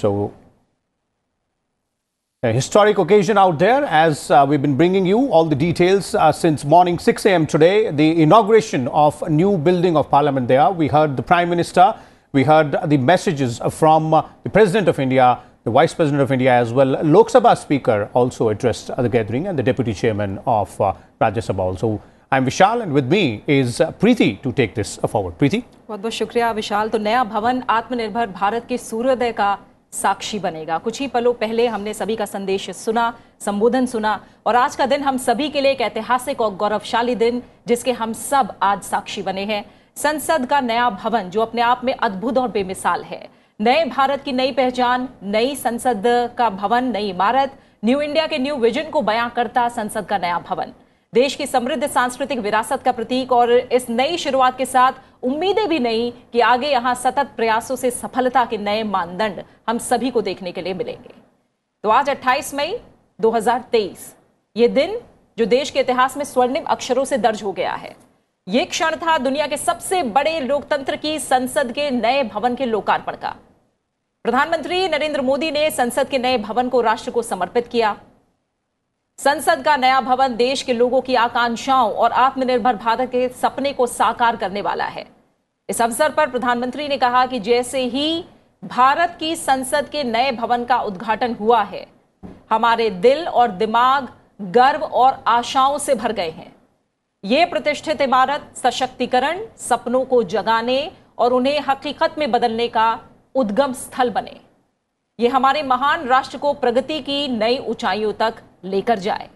So, a historic occasion out there, as we've been bringing you all the details since morning 6 a.m. today, the inauguration of a new building of Parliament there. We heard the Prime Minister, we heard the messages from the President of India, the Vice President of India as well. Lok Sabha Speaker also addressed the gathering, and the Deputy Chairman of Rajya Sabha also. I'm Vishal, and with me is Preeti to take this forward. Preeti, बहुत बहुत शुक्रिया विशाल। तो नया भवन आत्मनिर्भर भारत के सूर्योदय का साक्षी बनेगा। कुछ ही पलों पहले हमने सभी का संदेश सुना, संबोधन सुना, और आज का दिन हम सभी के लिए एक ऐतिहासिक और गौरवशाली दिन, जिसके हम सब आज साक्षी बने हैं। संसद का नया भवन जो अपने आप में अद्भुत और बेमिसाल है। नए भारत की नई पहचान, नई संसद का भवन, नई इमारत, न्यू इंडिया के न्यू विजन को बयां करता संसद का नया भवन, देश की समृद्ध सांस्कृतिक विरासत का प्रतीक। और इस नई शुरुआत के साथ उम्मीदें भी नहीं कि आगे यहां सतत प्रयासों से सफलता के नए मानदंड हम सभी को देखने के लिए मिलेंगे। तो आज 28 मई 2023, ये दिन जो देश के इतिहास में स्वर्णिम अक्षरों से दर्ज हो गया है। ये क्षण था दुनिया के सबसे बड़े लोकतंत्र की संसद के नए भवन के लोकार्पण का। प्रधानमंत्री नरेंद्र मोदी ने संसद के नए भवन को राष्ट्र को समर्पित किया। संसद का नया भवन देश के लोगों की आकांक्षाओं और आत्मनिर्भर भारत के सपने को साकार करने वाला है। इस अवसर पर प्रधानमंत्री ने कहा कि जैसे ही भारत की संसद के नए भवन का उद्घाटन हुआ है, हमारे दिल और दिमाग गर्व और आशाओं से भर गए हैं। ये प्रतिष्ठित इमारत सशक्तिकरण, सपनों को जगाने और उन्हें हकीकत में बदलने का उद्गम स्थल बने। ये हमारे महान राष्ट्र को प्रगति की नई ऊंचाइयों तक लेकर जाए।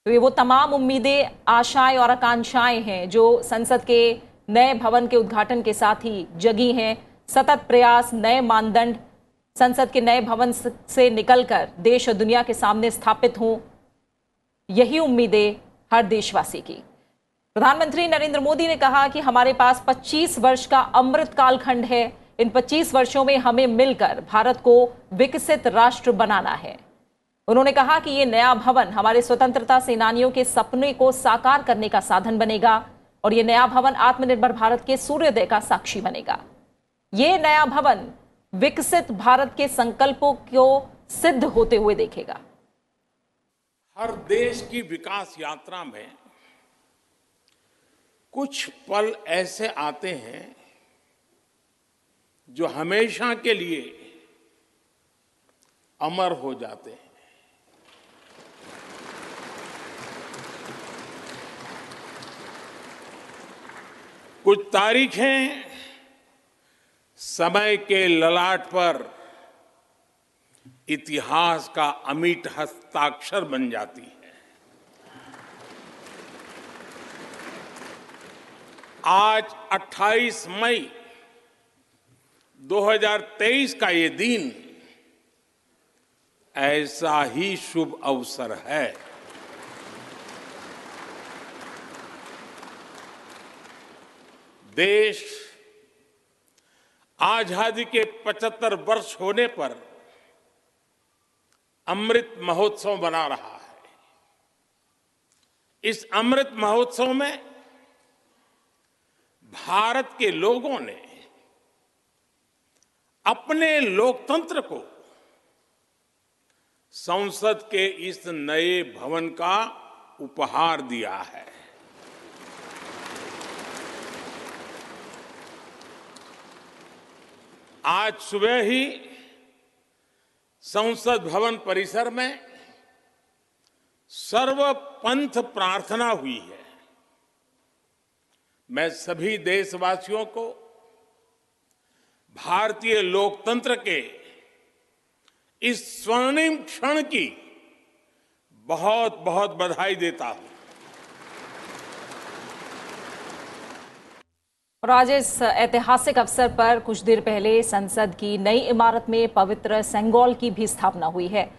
तो ये वो तमाम उम्मीदें, आशाएं और आकांक्षाएं हैं जो संसद के नए भवन के उद्घाटन के साथ ही जगी हैं। सतत प्रयास, नए मानदंड संसद के नए भवन से निकलकर देश और दुनिया के सामने स्थापित हों, यही उम्मीदें हर देशवासी की। प्रधानमंत्री नरेंद्र मोदी ने कहा कि हमारे पास 25 वर्ष का अमृत कालखंड है। इन 25 वर्षों में हमें मिलकर भारत को विकसित राष्ट्र बनाना है। उन्होंने कहा कि यह नया भवन हमारे स्वतंत्रता सेनानियों के सपने को साकार करने का साधन बनेगा और यह नया भवन आत्मनिर्भर भारत के सूर्योदय का साक्षी बनेगा। यह नया भवन विकसित भारत के संकल्पों को सिद्ध होते हुए देखेगा। हर देश की विकास यात्रा में कुछ पल ऐसे आते हैं जो हमेशा के लिए अमर हो जाते हैं। कुछ तारीखें समय के ललाट पर इतिहास का अमिट हस्ताक्षर बन जाती है। आज 28 मई 2023 का ये दिन ऐसा ही शुभ अवसर है। देश आजादी के 75 वर्ष होने पर अमृत महोत्सव मना रहा है। इस अमृत महोत्सव में भारत के लोगों ने अपने लोकतंत्र को संसद के इस नए भवन का उपहार दिया है। आज सुबह ही संसद भवन परिसर में सर्वपंथ प्रार्थना हुई है। मैं सभी देशवासियों को भारतीय लोकतंत्र के इस स्वर्णिम क्षण की बहुत बहुत बधाई देता हूं। और आज इस ऐतिहासिक अवसर पर कुछ देर पहले संसद की नई इमारत में पवित्र सेंगोल की भी स्थापना हुई है।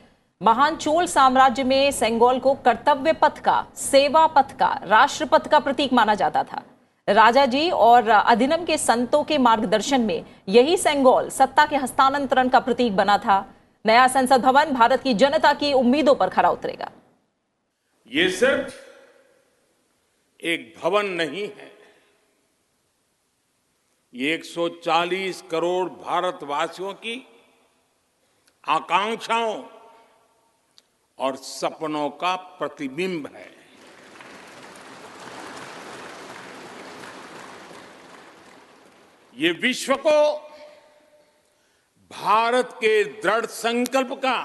महान चोल साम्राज्य में सेंगोल को कर्तव्य पथ का, सेवा पथ का, राष्ट्र पथ का प्रतीक माना जाता था। राजा जी और अधिनम के संतों के मार्गदर्शन में यही सेंगोल सत्ता के हस्तांतरण का प्रतीक बना था। नया संसद भवन भारत की जनता की उम्मीदों पर खरा उतरेगा। ये सिर्फ एक भवन नहीं है, ये 140 करोड़ भारतवासियों की आकांक्षाओं और सपनों का प्रतिबिंब है। ये विश्व को भारत के दृढ़ संकल्प का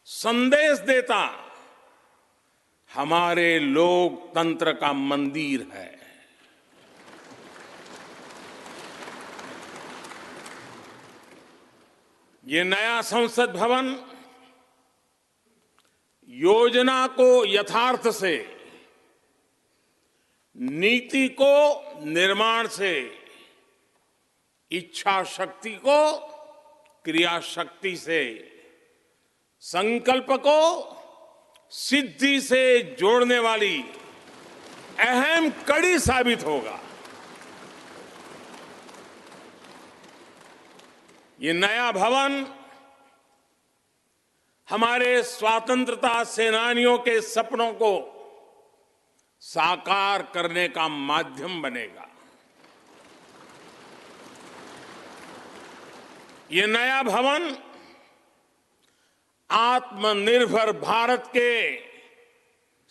संदेश देता हमारे लोकतंत्र का मंदिर है। ये नया संसद भवन योजना को यथार्थ से, नीति को निर्माण से, इच्छा शक्ति को क्रिया शक्ति से, संकल्प को सिद्धि से जोड़ने वाली अहम कड़ी साबित होगा। ये नया भवन हमारे स्वतंत्रता सेनानियों के सपनों को साकार करने का माध्यम बनेगा। ये नया भवन आत्मनिर्भर भारत के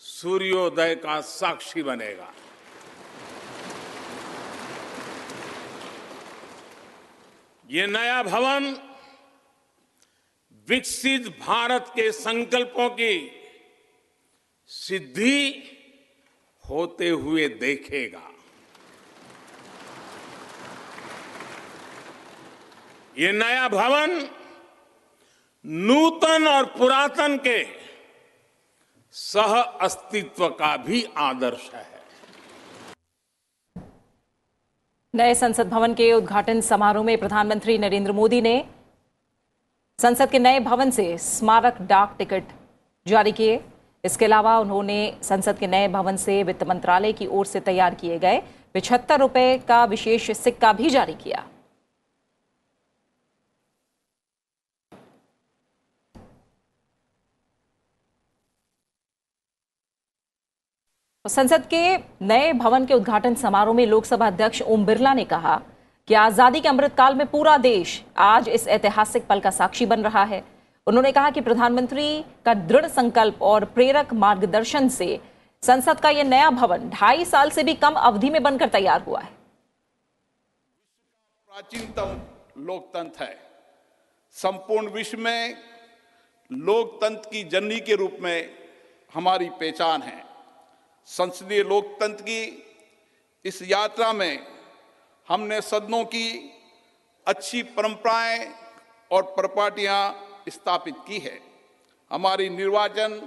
सूर्योदय का साक्षी बनेगा। ये नया भवन विकसित भारत के संकल्पों की सिद्धि होते हुए देखेगा। ये नया भवन नूतन और पुरातन के सह अस्तित्व का भी आदर्श है। नए संसद भवन के उद्घाटन समारोह में प्रधानमंत्री नरेंद्र मोदी ने संसद के नए भवन से स्मारक डाक टिकट जारी किए। इसके अलावा उन्होंने संसद के नए भवन से वित्त मंत्रालय की ओर से तैयार किए गए 75 रुपए का विशेष सिक्का भी जारी किया। संसद के नए भवन के उद्घाटन समारोह में लोकसभा अध्यक्ष ओम बिरला ने कहा कि आजादी के अमृतकाल में पूरा देश आज इस ऐतिहासिक पल का साक्षी बन रहा है। उन्होंने कहा कि प्रधानमंत्री का दृढ़ संकल्प और प्रेरक मार्गदर्शन से संसद का यह नया भवन 2.5 साल से भी कम अवधि में बनकर तैयार हुआ है। प्राचीनतम लोकतंत्र है। संपूर्ण विश्व में लोकतंत्र की जननी के रूप में हमारी पहचान है। संसदीय लोकतंत्र की इस यात्रा में हमने सदनों की अच्छी परंपराएं और प्रपाटियां स्थापित की है। हमारी निर्वाचन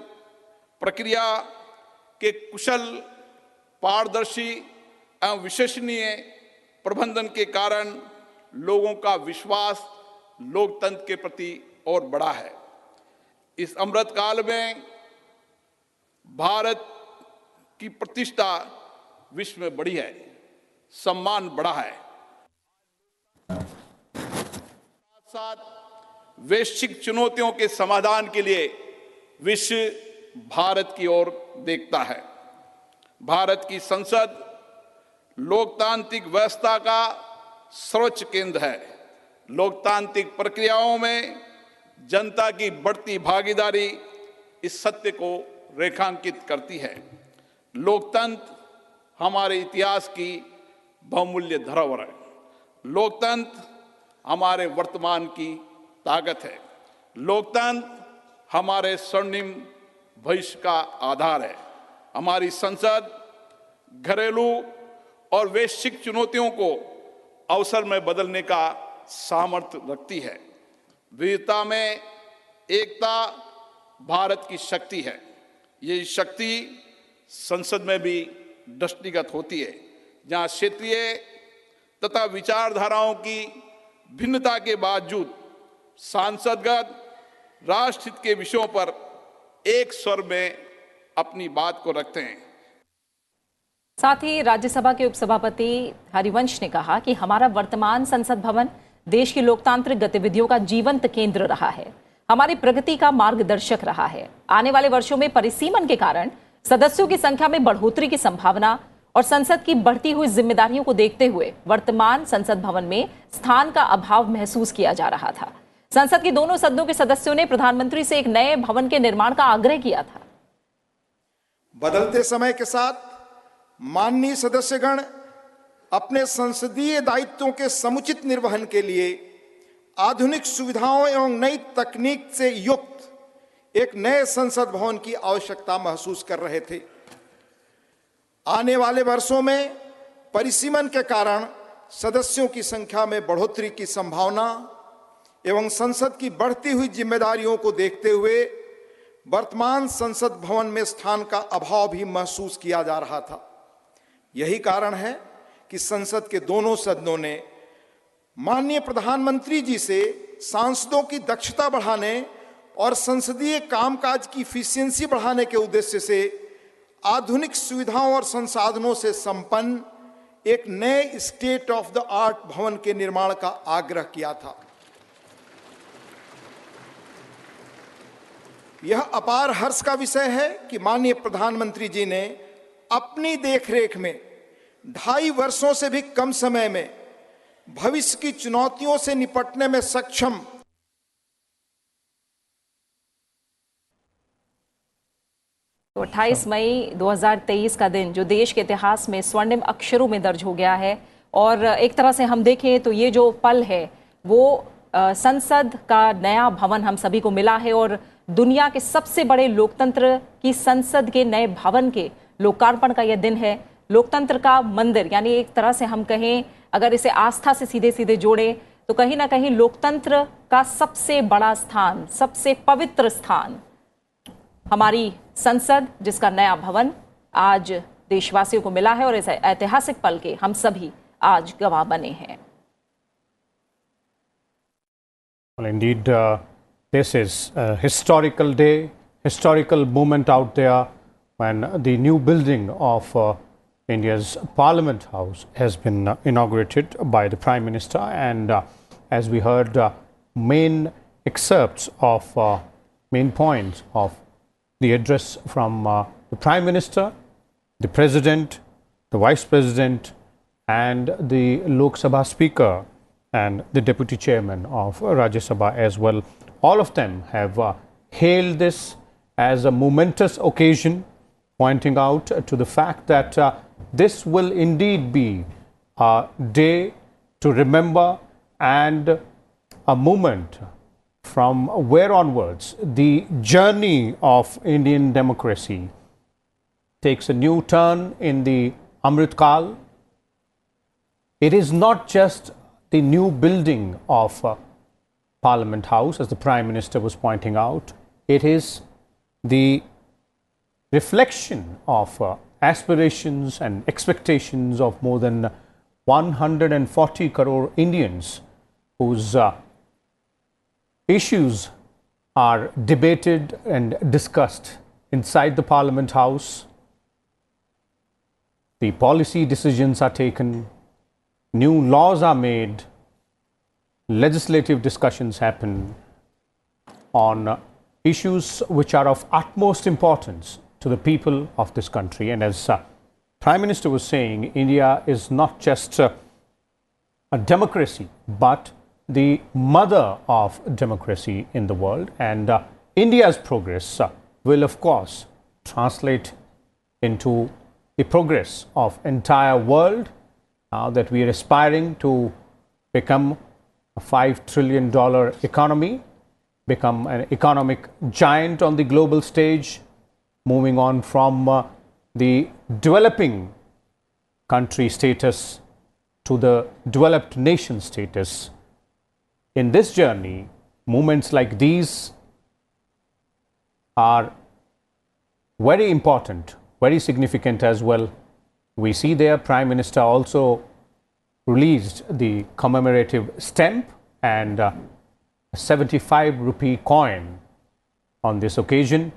प्रक्रिया के कुशल, पारदर्शी एवं विश्वसनीय प्रबंधन के कारण लोगों का विश्वास लोकतंत्र के प्रति और बढ़ा है। इस अमृतकाल में भारत की प्रतिष्ठा विश्व में बढ़ी है, सम्मान बढ़ा है। साथ वैश्विक चुनौतियों के समाधान के लिए विश्व भारत की ओर देखता है। भारत की संसद लोकतांत्रिक व्यवस्था का सर्वोच्च केंद्र है। लोकतांत्रिक प्रक्रियाओं में जनता की बढ़ती भागीदारी इस सत्य को रेखांकित करती है। लोकतंत्र हमारे इतिहास की बहुमूल्य धरोहर है। लोकतंत्र हमारे वर्तमान की ताकत है। लोकतंत्र हमारे स्वर्णिम भविष्य का आधार है। हमारी संसद घरेलू और वैश्विक चुनौतियों को अवसर में बदलने का सामर्थ्य रखती है। विविधता में एकता भारत की शक्ति है। ये शक्ति संसद में भी दृष्टिगत होती है, जहां क्षेत्रीय तथा विचारधाराओं की भिन्नता के बावजूद सांसदगण राष्ट्रहित के विषयों पर एक स्वर में अपनी बात को रखते हैं। साथ ही राज्यसभा के उपसभापति हरिवंश ने कहा कि हमारा वर्तमान संसद भवन देश की लोकतांत्रिक गतिविधियों का जीवंत केंद्र रहा है, हमारी प्रगति का मार्गदर्शक रहा है। आने वाले वर्षों में परिसीमन के कारण सदस्यों की संख्या में बढ़ोतरी की संभावना और संसद की बढ़ती हुई जिम्मेदारियों को देखते हुए वर्तमान संसद भवन में स्थान का अभाव महसूस किया जा रहा था। संसद के दोनों सदनों के सदस्यों ने प्रधानमंत्री से एक नए भवन के निर्माण का आग्रह किया था। बदलते समय के साथ माननीय सदस्यगण अपने संसदीय दायित्वों के समुचित निर्वहन के लिए आधुनिक सुविधाओं एवं नई तकनीक से युक्त एक नए संसद भवन की आवश्यकता महसूस कर रहे थे। आने वाले वर्षों में परिसीमन के कारण सदस्यों की संख्या में बढ़ोतरी की संभावना एवं संसद की बढ़ती हुई जिम्मेदारियों को देखते हुए वर्तमान संसद भवन में स्थान का अभाव भी महसूस किया जा रहा था। यही कारण है कि संसद के दोनों सदनों ने माननीय प्रधानमंत्री जी से सांसदों की दक्षता बढ़ाने और संसदीय कामकाज की इफिशियंसी बढ़ाने के उद्देश्य से आधुनिक सुविधाओं और संसाधनों से संपन्न एक नए स्टेट ऑफ द आर्ट भवन के निर्माण का आग्रह किया था। यह अपार हर्ष का विषय है कि माननीय प्रधानमंत्री जी ने अपनी देखरेख में 2.5 वर्षों से भी कम समय में भविष्य की चुनौतियों से निपटने में सक्षम तो 28 मई 2023 का दिन जो देश के इतिहास में स्वर्णिम अक्षरों में दर्ज हो गया है और एक तरह से हम देखें तो ये जो पल है वो संसद का नया भवन हम सभी को मिला है और दुनिया के सबसे बड़े लोकतंत्र की संसद के नए भवन के लोकार्पण का यह दिन है। लोकतंत्र का मंदिर, यानी एक तरह से हम कहें अगर इसे आस्था से सीधे सीधे जोड़े तो कहीं ना कहीं लोकतंत्र का सबसे बड़ा स्थान, सबसे पवित्र स्थान हमारी संसद, जिसका नया भवन आज देशवासियों को मिला है और इस ऐतिहासिक पल के हम सभी आज गवाह बने हैं। Well, indeed, this is a historical day, historical moment out there when the new building of India's Parliament House has been inaugurated by the Prime Minister, and as we heard, main excerpts of main points of the address from the Prime Minister, the President, the Vice President, and the Lok Sabha Speaker and the Deputy Chairman of Rajya Sabha as well. All of them have hailed this as a momentous occasion, pointing out to the fact that this will indeed be a day to remember and a moment from where onwards the journey of Indian democracy takes a new turn in the Amrit Kal. It is not just the new building of Parliament House, as the Prime Minister was pointing out. It is the reflection of aspirations and expectations of more than 140 crore Indians whose issues are debated and discussed inside the Parliament House. The policy decisions are taken, new laws are made, legislative discussions happen on issues which are of utmost importance to the people of this country. And as Prime Minister was saying, India is not just a democracy, but the mother of democracy in the world. And India's progress will, of course, translate into the progress of entire world. Now that we are aspiring to become a $5 trillion economy, become an economic giant on the global stage, moving on from the developing country status to the developed nation status. In this journey, movements like these are very important, very significant as well. We see there Prime Minister also released the commemorative stamp and a 75 rupee coin on this occasion.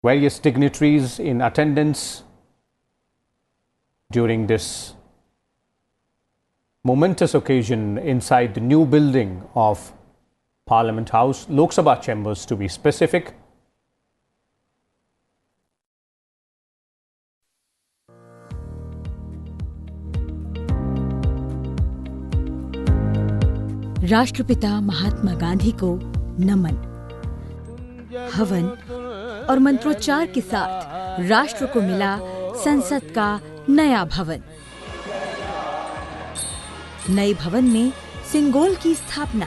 Various dignitaries in attendance during this momentous occasion inside the new building of Parliament House, Lok Sabha chambers to be specific. राष्ट्रपिता महात्मा गांधी को नमन। हवन और मंत्रोच्चार के साथ राष्ट्र को मिला संसद का नया भवन। नए भवन में सिंगोल की स्थापना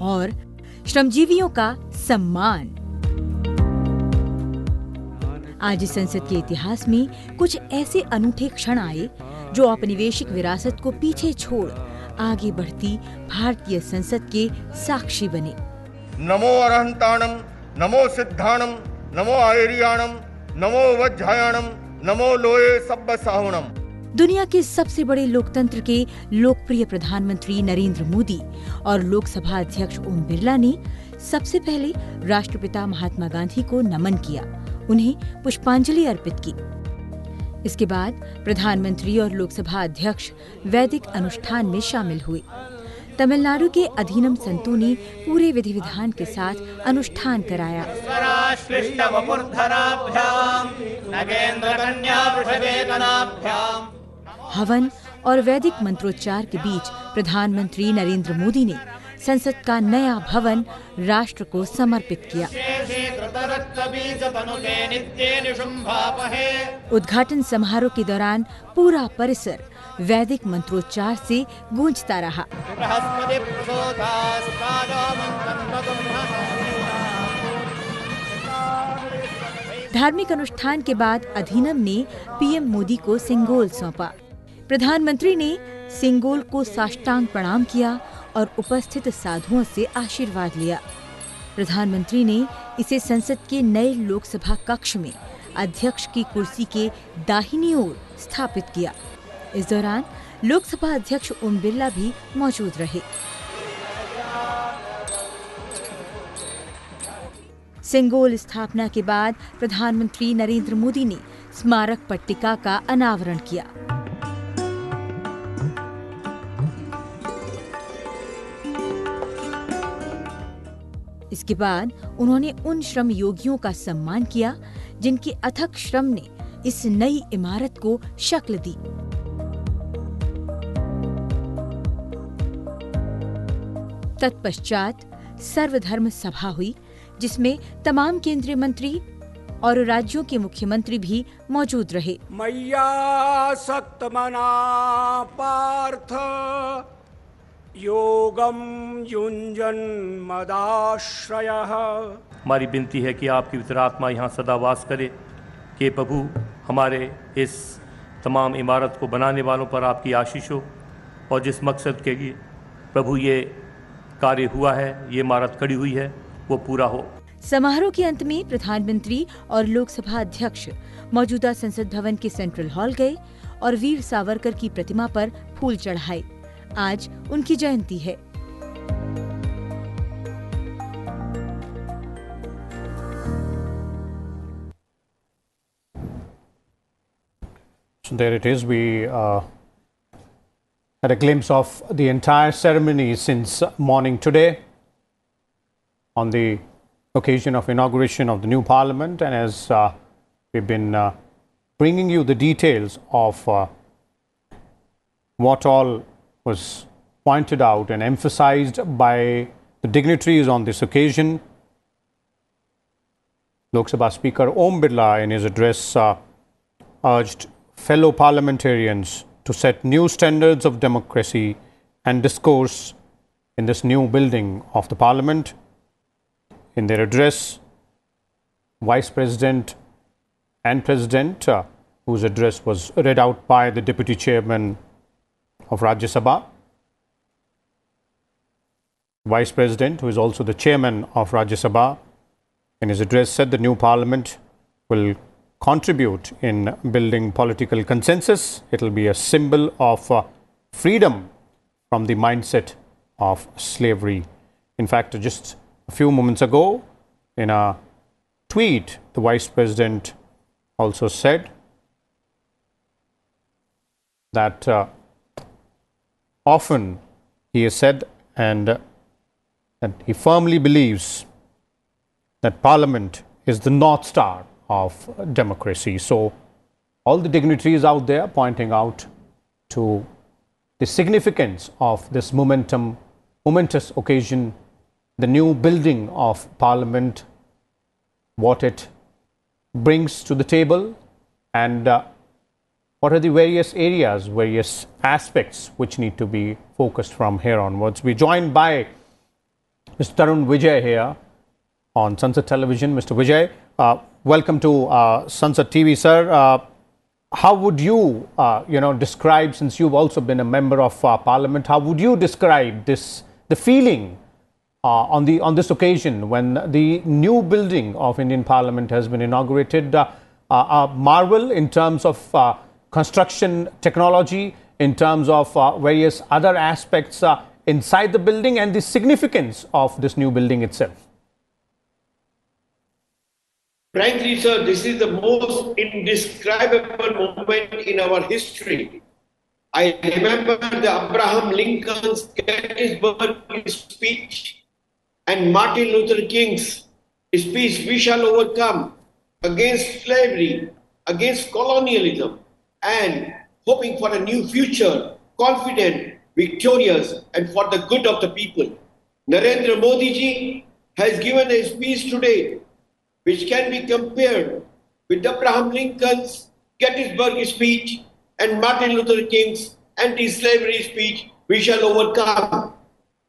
और श्रमजीवियों का सम्मान। आज संसद के इतिहास में कुछ ऐसे अनूठे क्षण आए जो औपनिवेशिक विरासत को पीछे छोड़ आगे बढ़ती भारतीय संसद के साक्षी बने। नमो अरहंताणम, नमो सिद्धाणम, नमो आयरियाणम, नमो वज्जायणम, नमो लोये सब्ब साहुणम। दुनिया के सबसे बड़े लोकतंत्र के लोकप्रिय प्रधानमंत्री नरेंद्र मोदी और लोकसभा अध्यक्ष ओम बिरला ने सबसे पहले राष्ट्रपिता महात्मा गांधी को नमन किया, उन्हें पुष्पांजलि अर्पित की। इसके बाद प्रधानमंत्री और लोकसभा अध्यक्ष वैदिक अनुष्ठान में शामिल हुए। तमिलनाडु के अधीनम संतों ने पूरे विधि विधान के साथ अनुष्ठान कराया। हवन और वैदिक मंत्रोच्चार के बीच प्रधानमंत्री नरेंद्र मोदी ने संसद का नया भवन राष्ट्र को समर्पित किया। उद्घाटन समारोह के दौरान पूरा परिसर वैदिक मंत्रोच्चार से गूंजता रहा। धार्मिक अनुष्ठान के बाद अधीनम ने पीएम मोदी को सिंगोल सौंपा। प्रधानमंत्री ने सिंगोल को साष्टांग प्रणाम किया और उपस्थित साधुओं से आशीर्वाद लिया। प्रधानमंत्री ने इसे संसद के नए लोकसभा कक्ष में अध्यक्ष की कुर्सी के दाहिनी ओर स्थापित किया। इस दौरान लोकसभा अध्यक्ष ओम बिरला भी मौजूद रहे। सिंगोल स्थापना के बाद प्रधानमंत्री नरेंद्र मोदी ने स्मारक पट्टिका का अनावरण किया। इसके बाद उन्होंने उन श्रम योगियों का सम्मान किया जिनके अथक श्रम ने इस नई इमारत को शक्ल दी। तत्पश्चात सर्वधर्म सभा हुई, जिसमें तमाम केंद्रीय मंत्री और राज्यों के मुख्यमंत्री भी मौजूद रहे। मैया सक्तमना पार्थ योगम युंजन मदाश्रयः। हमारी विनती है कि आपकी पवित्र आत्मा यहाँ सदा वास करे, कि प्रभु हमारे इस तमाम इमारत को बनाने वालों पर आपकी आशीष हो और जिस मकसद के लिए प्रभु ये कार्य हुआ है, ये इमारत खड़ी हुई है, वो पूरा हो। समारोह के अंत में प्रधानमंत्री और लोकसभा अध्यक्ष मौजूदा संसद भवन के सेंट्रल हॉल गए और वीर सावरकर की प्रतिमा पर फूल चढ़ाए। आज उनकी जयंती है। So there it is. We had a glimpse of the entire ceremony since morning today on the occasion of inauguration of the new parliament, and as we've been bringing you the details of what all was pointed out and emphasized by the dignitaries on this occasion. Lok Sabha Speaker Om Birla in his address urged fellow parliamentarians to set new standards of democracy and discourse in this new building of the parliament. In their address, Vice President and President, whose address was read out by the Deputy Chairman of Rajya Sabha, Vice President, who is also the Chairman of Rajya Sabha, in his address said the new parliament will contribute in building political consensus. It will be a symbol of freedom from the mindset of slavery. In fact, just a few moments ago, in a tweet, the Vice President also said that often he has said and he firmly believes that Parliament is the North Star of democracy. So all the dignitaries out there pointing out to the significance of this momentous occasion, the new building of Parliament, what it brings to the table, and what are the various areas, various aspects which need to be focused from here onwards. We're joined by Mr. Tarun Vijay here on Sansad Television. Mr. Vijay, welcome to Sansad TV, sir. How would you, describe, since you've also been a member of Parliament, how would you describe the feeling on this occasion when the new building of Indian Parliament has been inaugurated? A marvel in terms of construction technology, in terms of various other aspects inside the building, and the significance of this new building itself. Frankly, sir, this is the most indescribable moment in our history. I remember the Abraham Lincoln's Gettysburg speech and Martin Luther King's speech, "We shall overcome," against slavery, against colonialism, and hoping for a new future, confident, victorious, and for the good of the people. Narendra Modi ji has given a speech today which can be compared with Abraham Lincoln's Gettysburg speech and Martin Luther King's anti-slavery speech, "We shall overcome."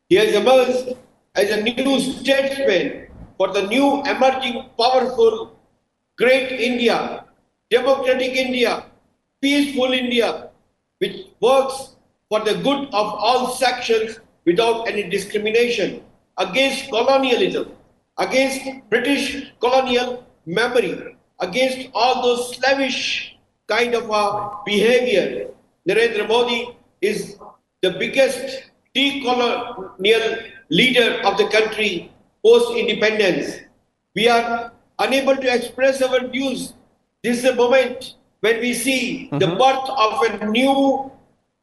He has emerged as a new statesman for the new emerging powerful great India, democratic India, peaceful India, which works for the good of all sections without any discrimination, against colonialism, against British colonial memory, against all those slavish kind of behavior. Narendra Modi is the biggest decolonial leader of the country post-independence. We are unable to express our views. This is a moment when we see the birth of a new,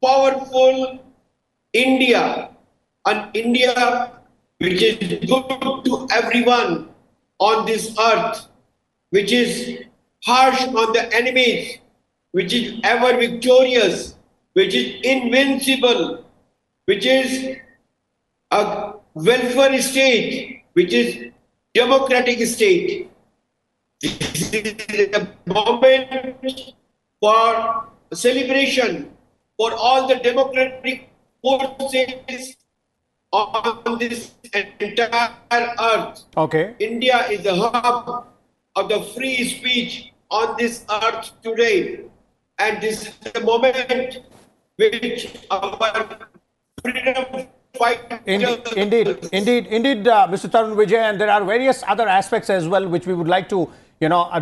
powerful India, an India which is good to everyone on this earth, which is harsh on the enemies, which is ever victorious, which is invincible, which is a welfare state, which is democratic state. This is a moment for celebration for all the democratic forces on this entire earth. Okay. India is the hub of the free speech on this earth today. And this is the moment which our freedom fight. Indeed, Mr. Tarun Vijay, and there are various other aspects as well which we would like to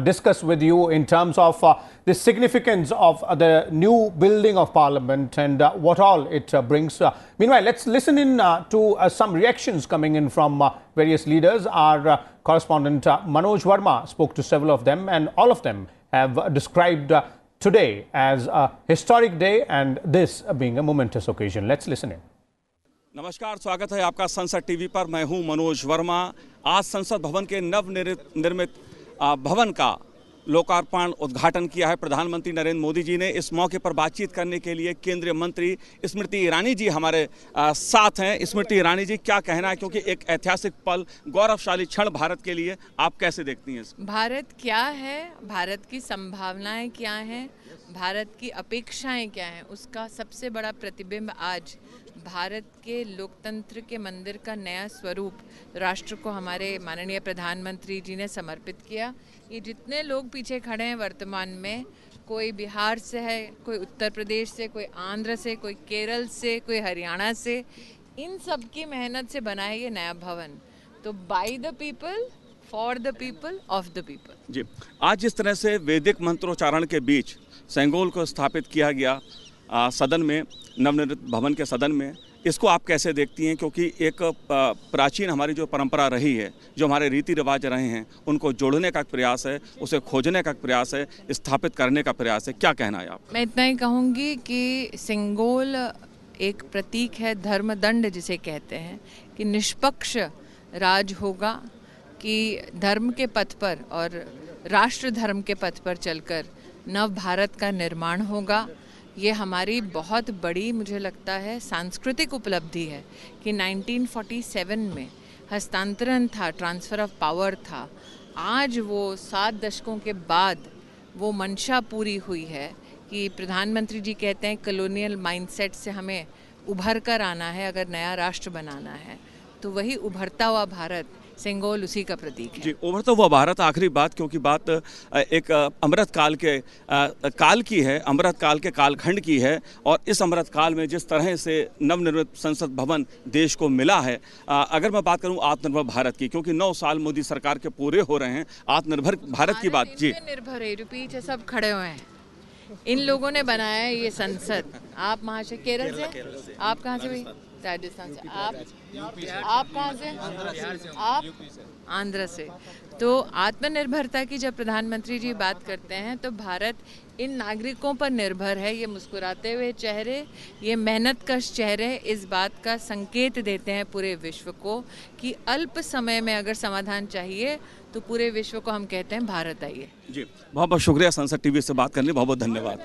discuss with you in terms of the significance of the new building of Parliament and what all it brings. Meanwhile, let's listen in to some reactions coming in from various leaders. Our correspondent Manoj Verma spoke to several of them, and all of them have described today as a historic day and this being a momentous occasion. Let's listen in. नमस्कार, स्वागत है आपका संसद TV पर। मैं हूं मनोज वर्मा। आज संसद भवन के नवनिर्मित भवन का लोकार्पण उद्घाटन किया है प्रधानमंत्री नरेंद्र मोदी जी ने। इस मौके पर बातचीत करने के लिए केंद्रीय मंत्री स्मृति ईरानी जी हमारे साथ हैं। स्मृति ईरानी जी, क्या कहना है, क्योंकि एक ऐतिहासिक पल, गौरवशाली क्षण भारत के लिए, आप कैसे देखती हैं? भारत क्या है, भारत की संभावनाएं क्या हैं, भारत की अपेक्षाएं क्या हैं, उसका सबसे बड़ा प्रतिबिंब आज भारत के लोकतंत्र के मंदिर का नया स्वरूप राष्ट्र को हमारे माननीय प्रधानमंत्री जी ने समर्पित किया। ये जितने लोग पीछे खड़े हैं वर्तमान में, कोई बिहार से है, कोई उत्तर प्रदेश से, कोई आंध्र से, कोई केरल से, कोई हरियाणा से, इन सब की मेहनत से बना है ये नया भवन। तो by the people, for the people, of the people. जी, आज जिस तरह से वैदिक मंत्रोच्चारण के बीच सेंगोल को स्थापित किया गया सदन में, नवनिर्मित भवन के सदन में, इसको आप कैसे देखती हैं? क्योंकि एक प्राचीन हमारी जो परंपरा रही है, जो हमारे रीति रिवाज रहे हैं, उनको जोड़ने का प्रयास है, उसे खोजने का प्रयास है, स्थापित करने का प्रयास है। क्या कहना है आप? मैं इतना ही कहूँगी कि सेंगोल एक प्रतीक है धर्मदंड जिसे कहते हैं, कि निष्पक्ष राज होगा, कि धर्म के पथ पर और राष्ट्र धर्म के पथ पर चलकर नव भारत का निर्माण होगा। ये हमारी बहुत बड़ी, मुझे लगता है, सांस्कृतिक उपलब्धि है कि 1947 में हस्तांतरण था, ट्रांसफ़र ऑफ पावर था। आज वो 7 दशकों के बाद वो मंशा पूरी हुई है कि प्रधानमंत्री जी कहते हैं कॉलोनियल माइंडसेट से हमें उभर कर आना है, अगर नया राष्ट्र बनाना है। तो वही उभरता हुआ भारत, सिंगोल उसी का प्रतीक है। जी, उभरता हुआ भारत। आखिरी बात, क्योंकि बात एक अमृत काल के काल की है, अमृत काल के कालखंड की है, और इस अमृत काल में जिस तरह से नवनिर्मित संसद भवन देश को मिला है, अगर मैं बात करूं आत्मनिर्भर भारत की, क्योंकि 9 साल मोदी सरकार के पूरे हो रहे हैं, आत्मनिर्भर भारत की बात। जी, निर्भर है, जो पीछे सब खड़े हुए हैं, इन लोगों ने बनाया है ये संसद। आप महाशय केरल से, आप कहाँ से भाई? राजस्थान से। आप कहाँ से? आप आंध्र से। तो आत्मनिर्भरता की जब प्रधानमंत्री जी बात करते हैं तो भारत इन नागरिकों पर निर्भर है। ये मुस्कुराते हुए चेहरे, ये मेहनतकश चेहरे इस बात का संकेत देते हैं पूरे विश्व को कि अल्प समय में अगर समाधान चाहिए तो पूरे विश्व को हम कहते हैं भारत आइए। जी, बहुत बहुत शुक्रिया संसद टीवी से बात करने, बहुत बहुत धन्यवाद।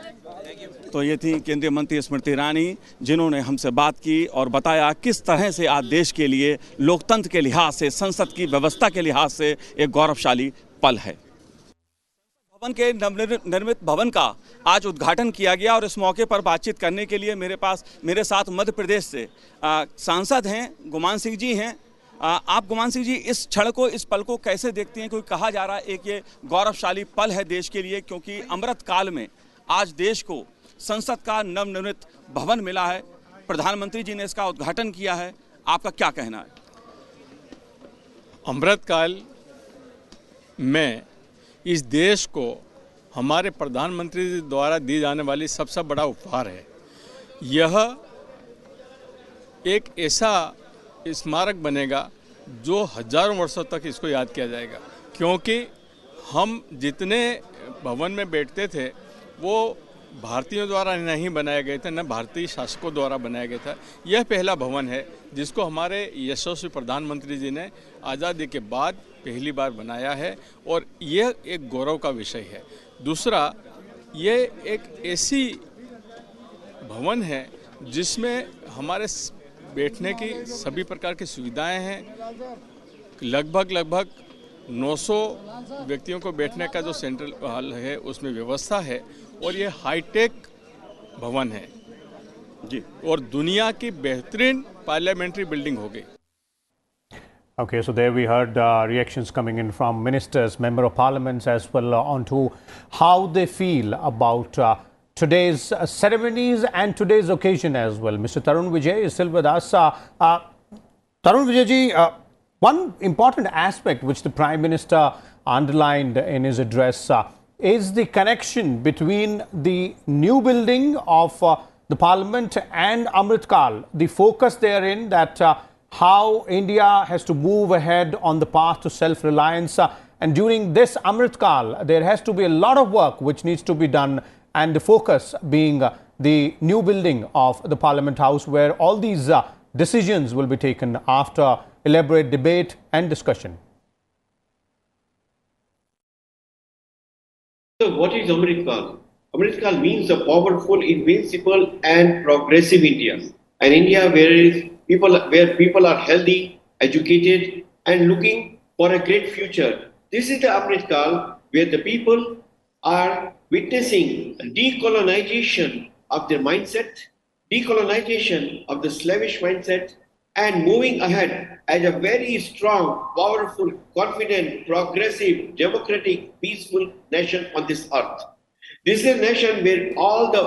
तो ये थी केंद्रीय मंत्री स्मृति ईरानी, जिन्होंने हमसे बात की और बताया किस तरह से आज देश के लिए लोकतंत्र के लिहाज से, संसद की व्यवस्था के लिहाज से एक गौरवशाली पल है। भवन के नवनिर्मित भवन का आज उद्घाटन किया गया, और इस मौके पर बातचीत करने के लिए मेरे साथ मध्य प्रदेश से सांसद हैं, गुमान सिंह जी हैं। आप गुमान सिंह जी, इस क्षण को, इस पल को कैसे देखती हैं? क्योंकि कहा जा रहा है एक ये गौरवशाली पल है देश के लिए, क्योंकि अमृत काल में आज देश को संसद का नवनिर्मित भवन मिला है, प्रधानमंत्री जी ने इसका उद्घाटन किया है। आपका क्या कहना है? अमृत काल में इस देश को हमारे प्रधानमंत्री जी द्वारा दी जाने वाली सबसे बड़ा उपहार है। यह एक ऐसा स्मारक बनेगा जो हजारों वर्षों तक इसको याद किया जाएगा, क्योंकि हम जितने भवन में बैठते थे वो भारतीयों द्वारा नहीं बनाए गए थे, न भारतीय शासकों द्वारा बनाया गया था। यह पहला भवन है जिसको हमारे यशस्वी प्रधानमंत्री जी ने आज़ादी के बाद पहली बार बनाया है, और यह एक गौरव का विषय है। दूसरा, यह एक ऐसी भवन है जिसमें हमारे बैठने की सभी प्रकार की सुविधाएं हैं। लगभग 900 व्यक्तियों को बैठने का जो सेंट्रल हॉल है उसमें व्यवस्था है, और ये हाईटेक भवन है जी, और दुनिया की बेहतरीन पार्लियामेंट्री बिल्डिंग होगी। Okay, so there we heard reactions coming in from ministers, member of parliaments as well on to how they feel about today's ceremonies and today's occasion as well. Mr. Tarun Vijay is still with us. Tarun Vijay ji, one important aspect which the Prime Minister underlined in his address is the connection between the new building of the Parliament and Amrit Kal. The focus therein that how India has to move ahead on the path to self-reliance. And during this Amrit Kal, there has to be a lot of work which needs to be done, and the focus being the new building of the Parliament House, where all these decisions will be taken after elaborate debate and discussion. So what is Amrit Kal? Amrit Kal means a powerful, invincible and progressive India. An India where people are healthy, educated and looking for a great future. This is the Amrit Kal where the people are witnessing decolonization of their mindset, decolonization of the slavish mindset, and moving ahead as a very strong, powerful, confident, progressive, democratic, peaceful nation on this earth. This is a nation where all the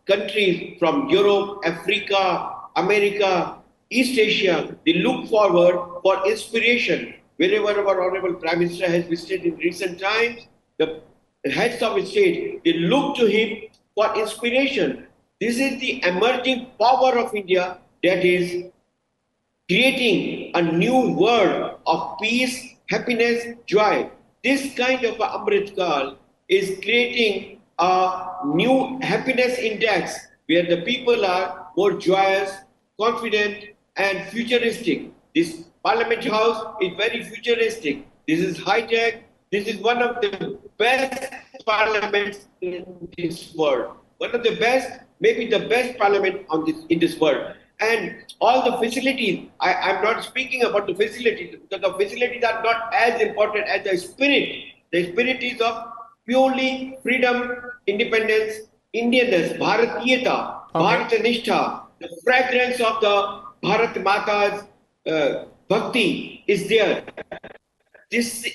countries from Europe, Africa, America, East Asia, they look forward for inspiration. Wherever our Honorable Prime Minister has visited in recent times, the heads of state, they look to him for inspiration. This is the emerging power of India that is creating a new world of peace, happiness, joy. This kind of Amrit Kal is creating a new happiness index where the people are more joyous, confident and futuristic. This Parliament House is very futuristic. This is high-tech. This is one of the best parliaments in this world. One of the best maybe the best parliament in this world. And all the facilities, I'm not speaking about the facilities, because the facilities are not as important as the spirit. The spirit is of purely freedom, independence, Indianness, Bharatiyata, Bharatanistha, the fragrance of the Bharat Mata's bhakti is there. This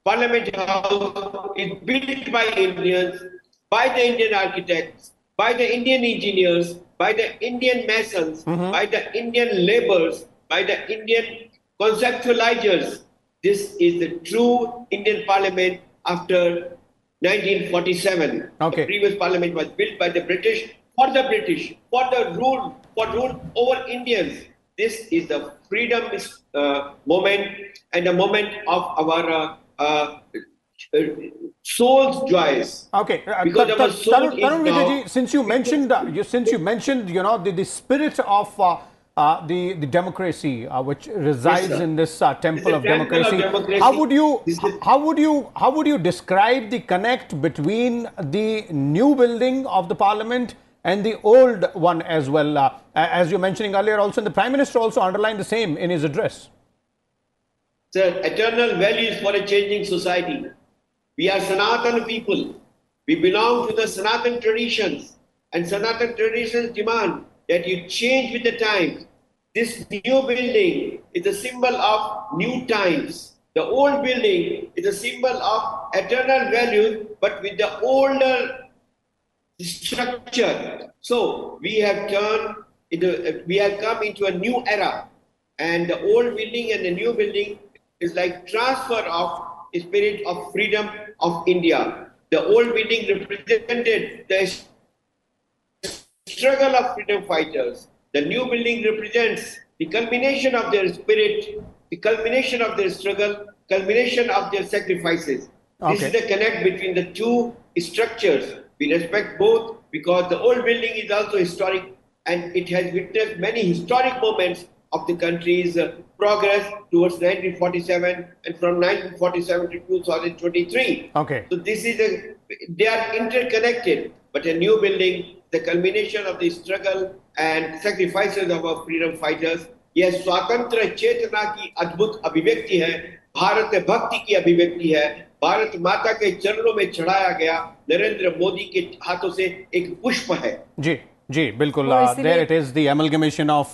Parliament House is built by Indians, by the Indian architects, by the Indian engineers, by the Indian masons, by the Indian laborers, by the Indian conceptualizers. This is the true Indian Parliament after 1947. Okay. The previous Parliament was built by the British, for the rule over Indians. This is the freedom moment and the moment of our soul's joys. Okay, Because our soul Tarun is now- Vijay ji, since you mentioned, the spirit of the democracy which resides Yes, sir. in this temple of temple of democracy, democracy. how would you describe the connect between the new building of the parliament and the old one as well? As you were mentioning earlier, also, and the Prime Minister also underlined the same in his address. Sir, eternal values for a changing society. We are Sanatan people. We belong to the Sanatan traditions. And Sanatan traditions demand that you change with the times. This new building is a symbol of new times. The old building is a symbol of eternal values, but with the older structure. So we have come into a new era. And the old building and the new building is like transfer of spirit of freedom of India. The old building represented the struggle of freedom fighters. The new building represents the culmination of their spirit, the culmination of their struggle, culmination of their sacrifices. This is the connect between the two structures. We respect both because the old building is also historic and it has witnessed many historic moments of the country's progress towards 1947 and from 1947 to 2023. Okay. So they are interconnected, but a new building, the culmination of the struggle and sacrifices of our freedom fighters. यह स्वातंत्र चेतना की अद्भुत अभिव्यक्ति है, भारत भक्ति की अभिव्यक्ति है, भारत माता के चरणों में चढ़ाया गया नरेंद्र मोदी के हाथों से एक पुष्प है. जी बिल्कुल. There it is, the amalgamation of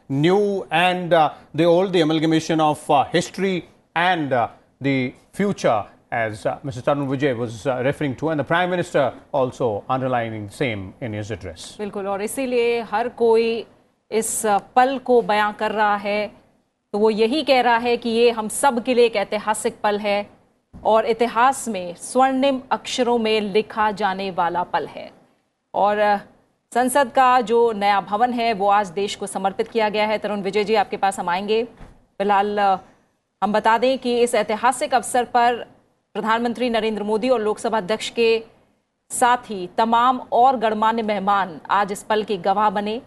new and the old, the amalgamation of history and the future, as Mr. Tarun Vijay was referring to, and the Prime Minister also underlining same in his address. बिल्कुल, और इसीलिए हर कोई इस पल को बयां कर रहा है, तो वो यही कह रहा है कि ये हम सब के लिए एक ऐतिहासिक पल है और इतिहास में स्वर्णिम अक्षरों में लिखा जाने वाला पल है. और संसद का जो नया भवन है वो आज देश को समर्पित किया गया है. तरुण विजय जी, आपके पास हम आएंगे. फिलहाल हम बता दें कि इस ऐतिहासिक अवसर पर प्रधानमंत्री नरेंद्र मोदी और लोकसभा अध्यक्ष के साथ ही तमाम और गणमान्य मेहमान आज इस पल के गवाह बने,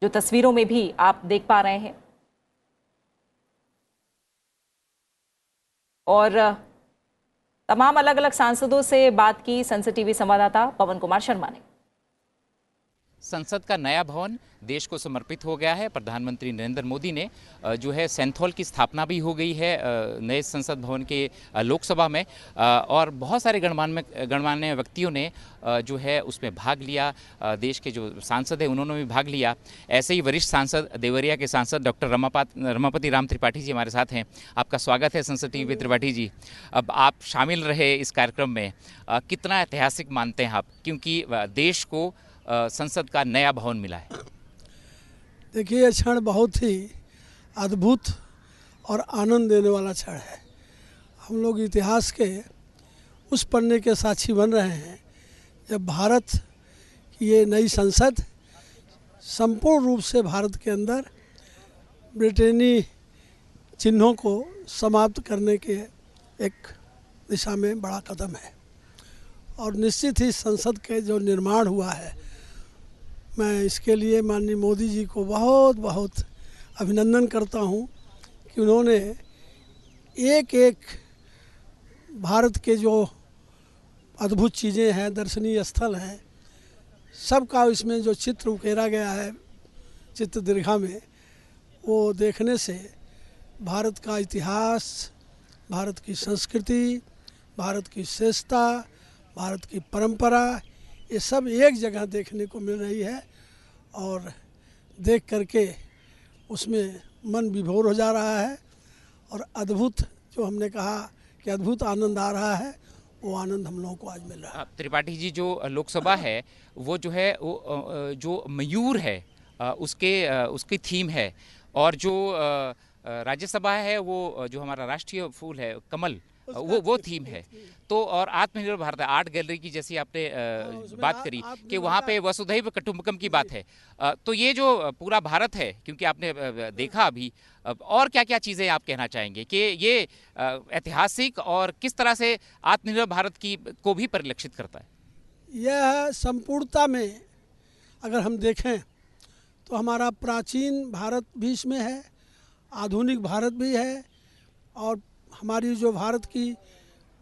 जो तस्वीरों में भी आप देख पा रहे हैं. और तमाम अलग अलग सांसदों से बात की संसद टीवी संवाददाता पवन कुमार शर्मा ने. संसद का नया भवन देश को समर्पित हो गया है. प्रधानमंत्री नरेंद्र मोदी ने जो है सेंट हॉल की स्थापना भी हो गई है नए संसद भवन के लोकसभा में, और बहुत सारे गणमान्य व्यक्तियों ने जो है उसमें भाग लिया. देश के जो सांसद हैं उन्होंने भी भाग लिया. ऐसे ही वरिष्ठ सांसद देवरिया के सांसद डॉक्टर रमापति राम त्रिपाठी जी हमारे साथ हैं. आपका स्वागत है संसद टीवी पे त्रिपाठी जी. अब आप शामिल रहे इस कार्यक्रम में, कितना ऐतिहासिक मानते हैं आप, क्योंकि देश को संसद का नया भवन मिला है? देखिए, यह क्षण बहुत ही अद्भुत और आनंद देने वाला क्षण है. हम लोग इतिहास के उस पन्ने के साक्षी बन रहे हैं जब भारत की ये नई संसद संपूर्ण रूप से भारत के अंदर ब्रिटेनी चिन्हों को समाप्त करने के एक दिशा में बड़ा कदम है. और निश्चित ही संसद के जो निर्माण हुआ है, मैं इसके लिए माननीय मोदी जी को बहुत बहुत अभिनंदन करता हूं कि उन्होंने एक एक भारत के जो अद्भुत चीज़ें हैं, दर्शनीय स्थल हैं, सबका इसमें जो चित्र उकेरा गया है चित्र दीर्घा में, वो देखने से भारत का इतिहास, भारत की संस्कृति, भारत की श्रेष्ठता, भारत की परंपरा, ये सब एक जगह देखने को मिल रही है और देख करके उसमें मन विभोर हो जा रहा है और अद्भुत, जो हमने कहा कि अद्भुत आनंद आ रहा है, वो आनंद हम लोगों को आज मिल रहा है। त्रिपाठी जी, जो लोकसभा है वो जो है वो जो मयूर है उसकी थीम है, और जो राज्यसभा है वो जो हमारा राष्ट्रीय फूल है कमल, वो थीम है। तो और आत्मनिर्भर भारत, आर्ट गैलरी की जैसी आपने बात करी कि वहाँ पे वसुधैव कुटुंबकम की बात है, तो ये जो पूरा भारत है, क्योंकि आपने देखा अभी, और क्या क्या चीज़ें आप कहना चाहेंगे कि ये ऐतिहासिक और किस तरह से आत्मनिर्भर भारत की को भी परिलक्षित करता है? यह संपूर्णता में अगर हम देखें तो हमारा प्राचीन भारत भी इसमें है, आधुनिक भारत भी है, और हमारी जो भारत की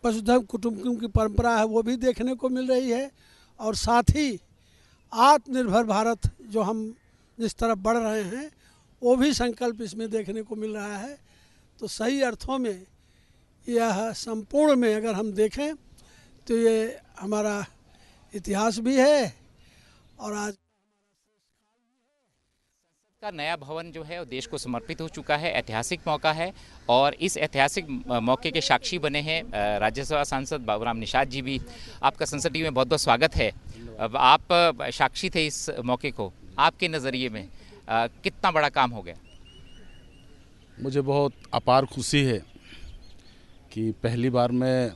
वसुधैव कुटुंबकम की परंपरा है वो भी देखने को मिल रही है, और साथ ही आत्मनिर्भर भारत जो हम जिस तरफ बढ़ रहे हैं वो भी संकल्प इसमें देखने को मिल रहा है। तो सही अर्थों में यह संपूर्ण में अगर हम देखें तो ये हमारा इतिहास भी है, और आज का नया भवन जो है वो देश को समर्पित हो चुका है, ऐतिहासिक मौका है, और इस ऐतिहासिक मौके के साक्षी बने हैं राज्यसभा सांसद बाबूराम निषाद जी भी। आपका संसद टीवी में बहुत बहुत स्वागत है। अब आप साक्षी थे इस मौके को, आपके नज़रिए में कितना बड़ा काम हो गया? मुझे बहुत अपार खुशी है कि पहली बार मैं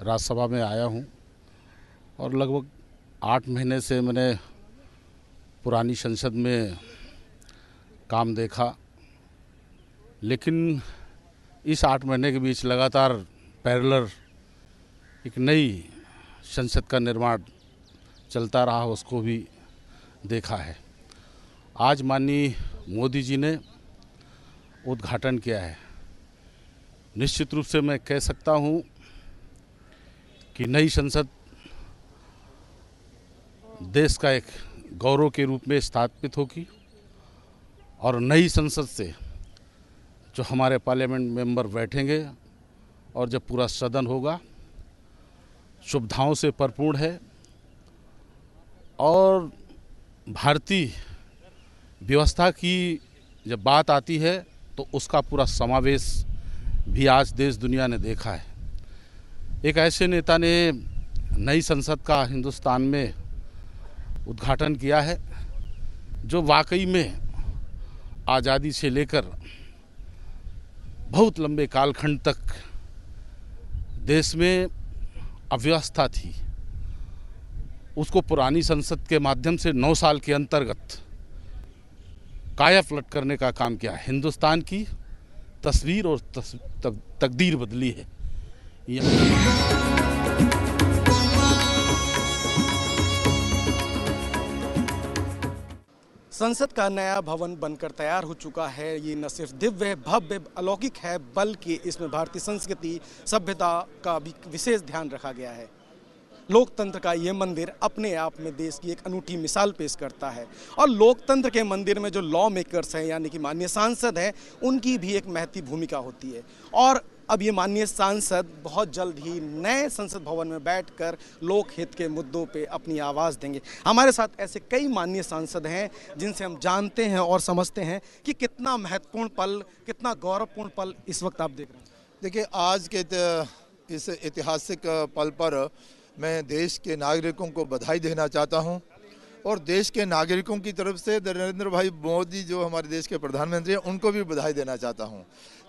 राज्यसभा में आया हूं, और लगभग 8 महीने से मैंने पुरानी संसद में काम देखा, लेकिन इस 8 महीने के बीच लगातार पैरेलल एक नई संसद का निर्माण चलता रहा, उसको भी देखा है। आज माननीय मोदी जी ने उद्घाटन किया है। निश्चित रूप से मैं कह सकता हूं कि नई संसद देश का एक गौरव के रूप में स्थापित होगी, और नई संसद से जो हमारे पार्लियामेंट मेंबर बैठेंगे और जब पूरा सदन होगा, सुविधाओं से भरपूर है, और भारतीय व्यवस्था की जब बात आती है तो उसका पूरा समावेश भी आज देश दुनिया ने देखा है। एक ऐसे नेता ने नई संसद का हिंदुस्तान में उद्घाटन किया है जो वाकई में आज़ादी से लेकर बहुत लंबे कालखंड तक देश में अव्यवस्था थी, उसको पुरानी संसद के माध्यम से 9 साल के अंतर्गत काया पलट करने का काम किया। हिंदुस्तान की तस्वीर और तकदीर बदली है। संसद का नया भवन बनकर तैयार हो चुका है। ये न सिर्फ दिव्य, भव्य, अलौकिक है, बल्कि इसमें भारतीय संस्कृति, सभ्यता का भी विशेष ध्यान रखा गया है। लोकतंत्र का ये मंदिर अपने आप में देश की एक अनूठी मिसाल पेश करता है, और लोकतंत्र के मंदिर में जो लॉ मेकर्स हैं यानी कि माननीय सांसद हैं, उनकी भी एक महती भूमिका होती है। और अब ये माननीय सांसद बहुत जल्द ही नए संसद भवन में बैठकर लोक हित के मुद्दों पे अपनी आवाज़ देंगे। हमारे साथ ऐसे कई माननीय सांसद हैं जिनसे हम जानते हैं और समझते हैं कि कितना महत्वपूर्ण पल, कितना गौरवपूर्ण पल इस वक्त आप देख रहे हैं। देखिए, आज के इस ऐतिहासिक पल पर मैं देश के नागरिकों को बधाई देना चाहता हूं, और देश के नागरिकों की तरफ से नरेंद्र भाई मोदी जो हमारे देश के प्रधानमंत्री हैं उनको भी बधाई देना चाहता हूं,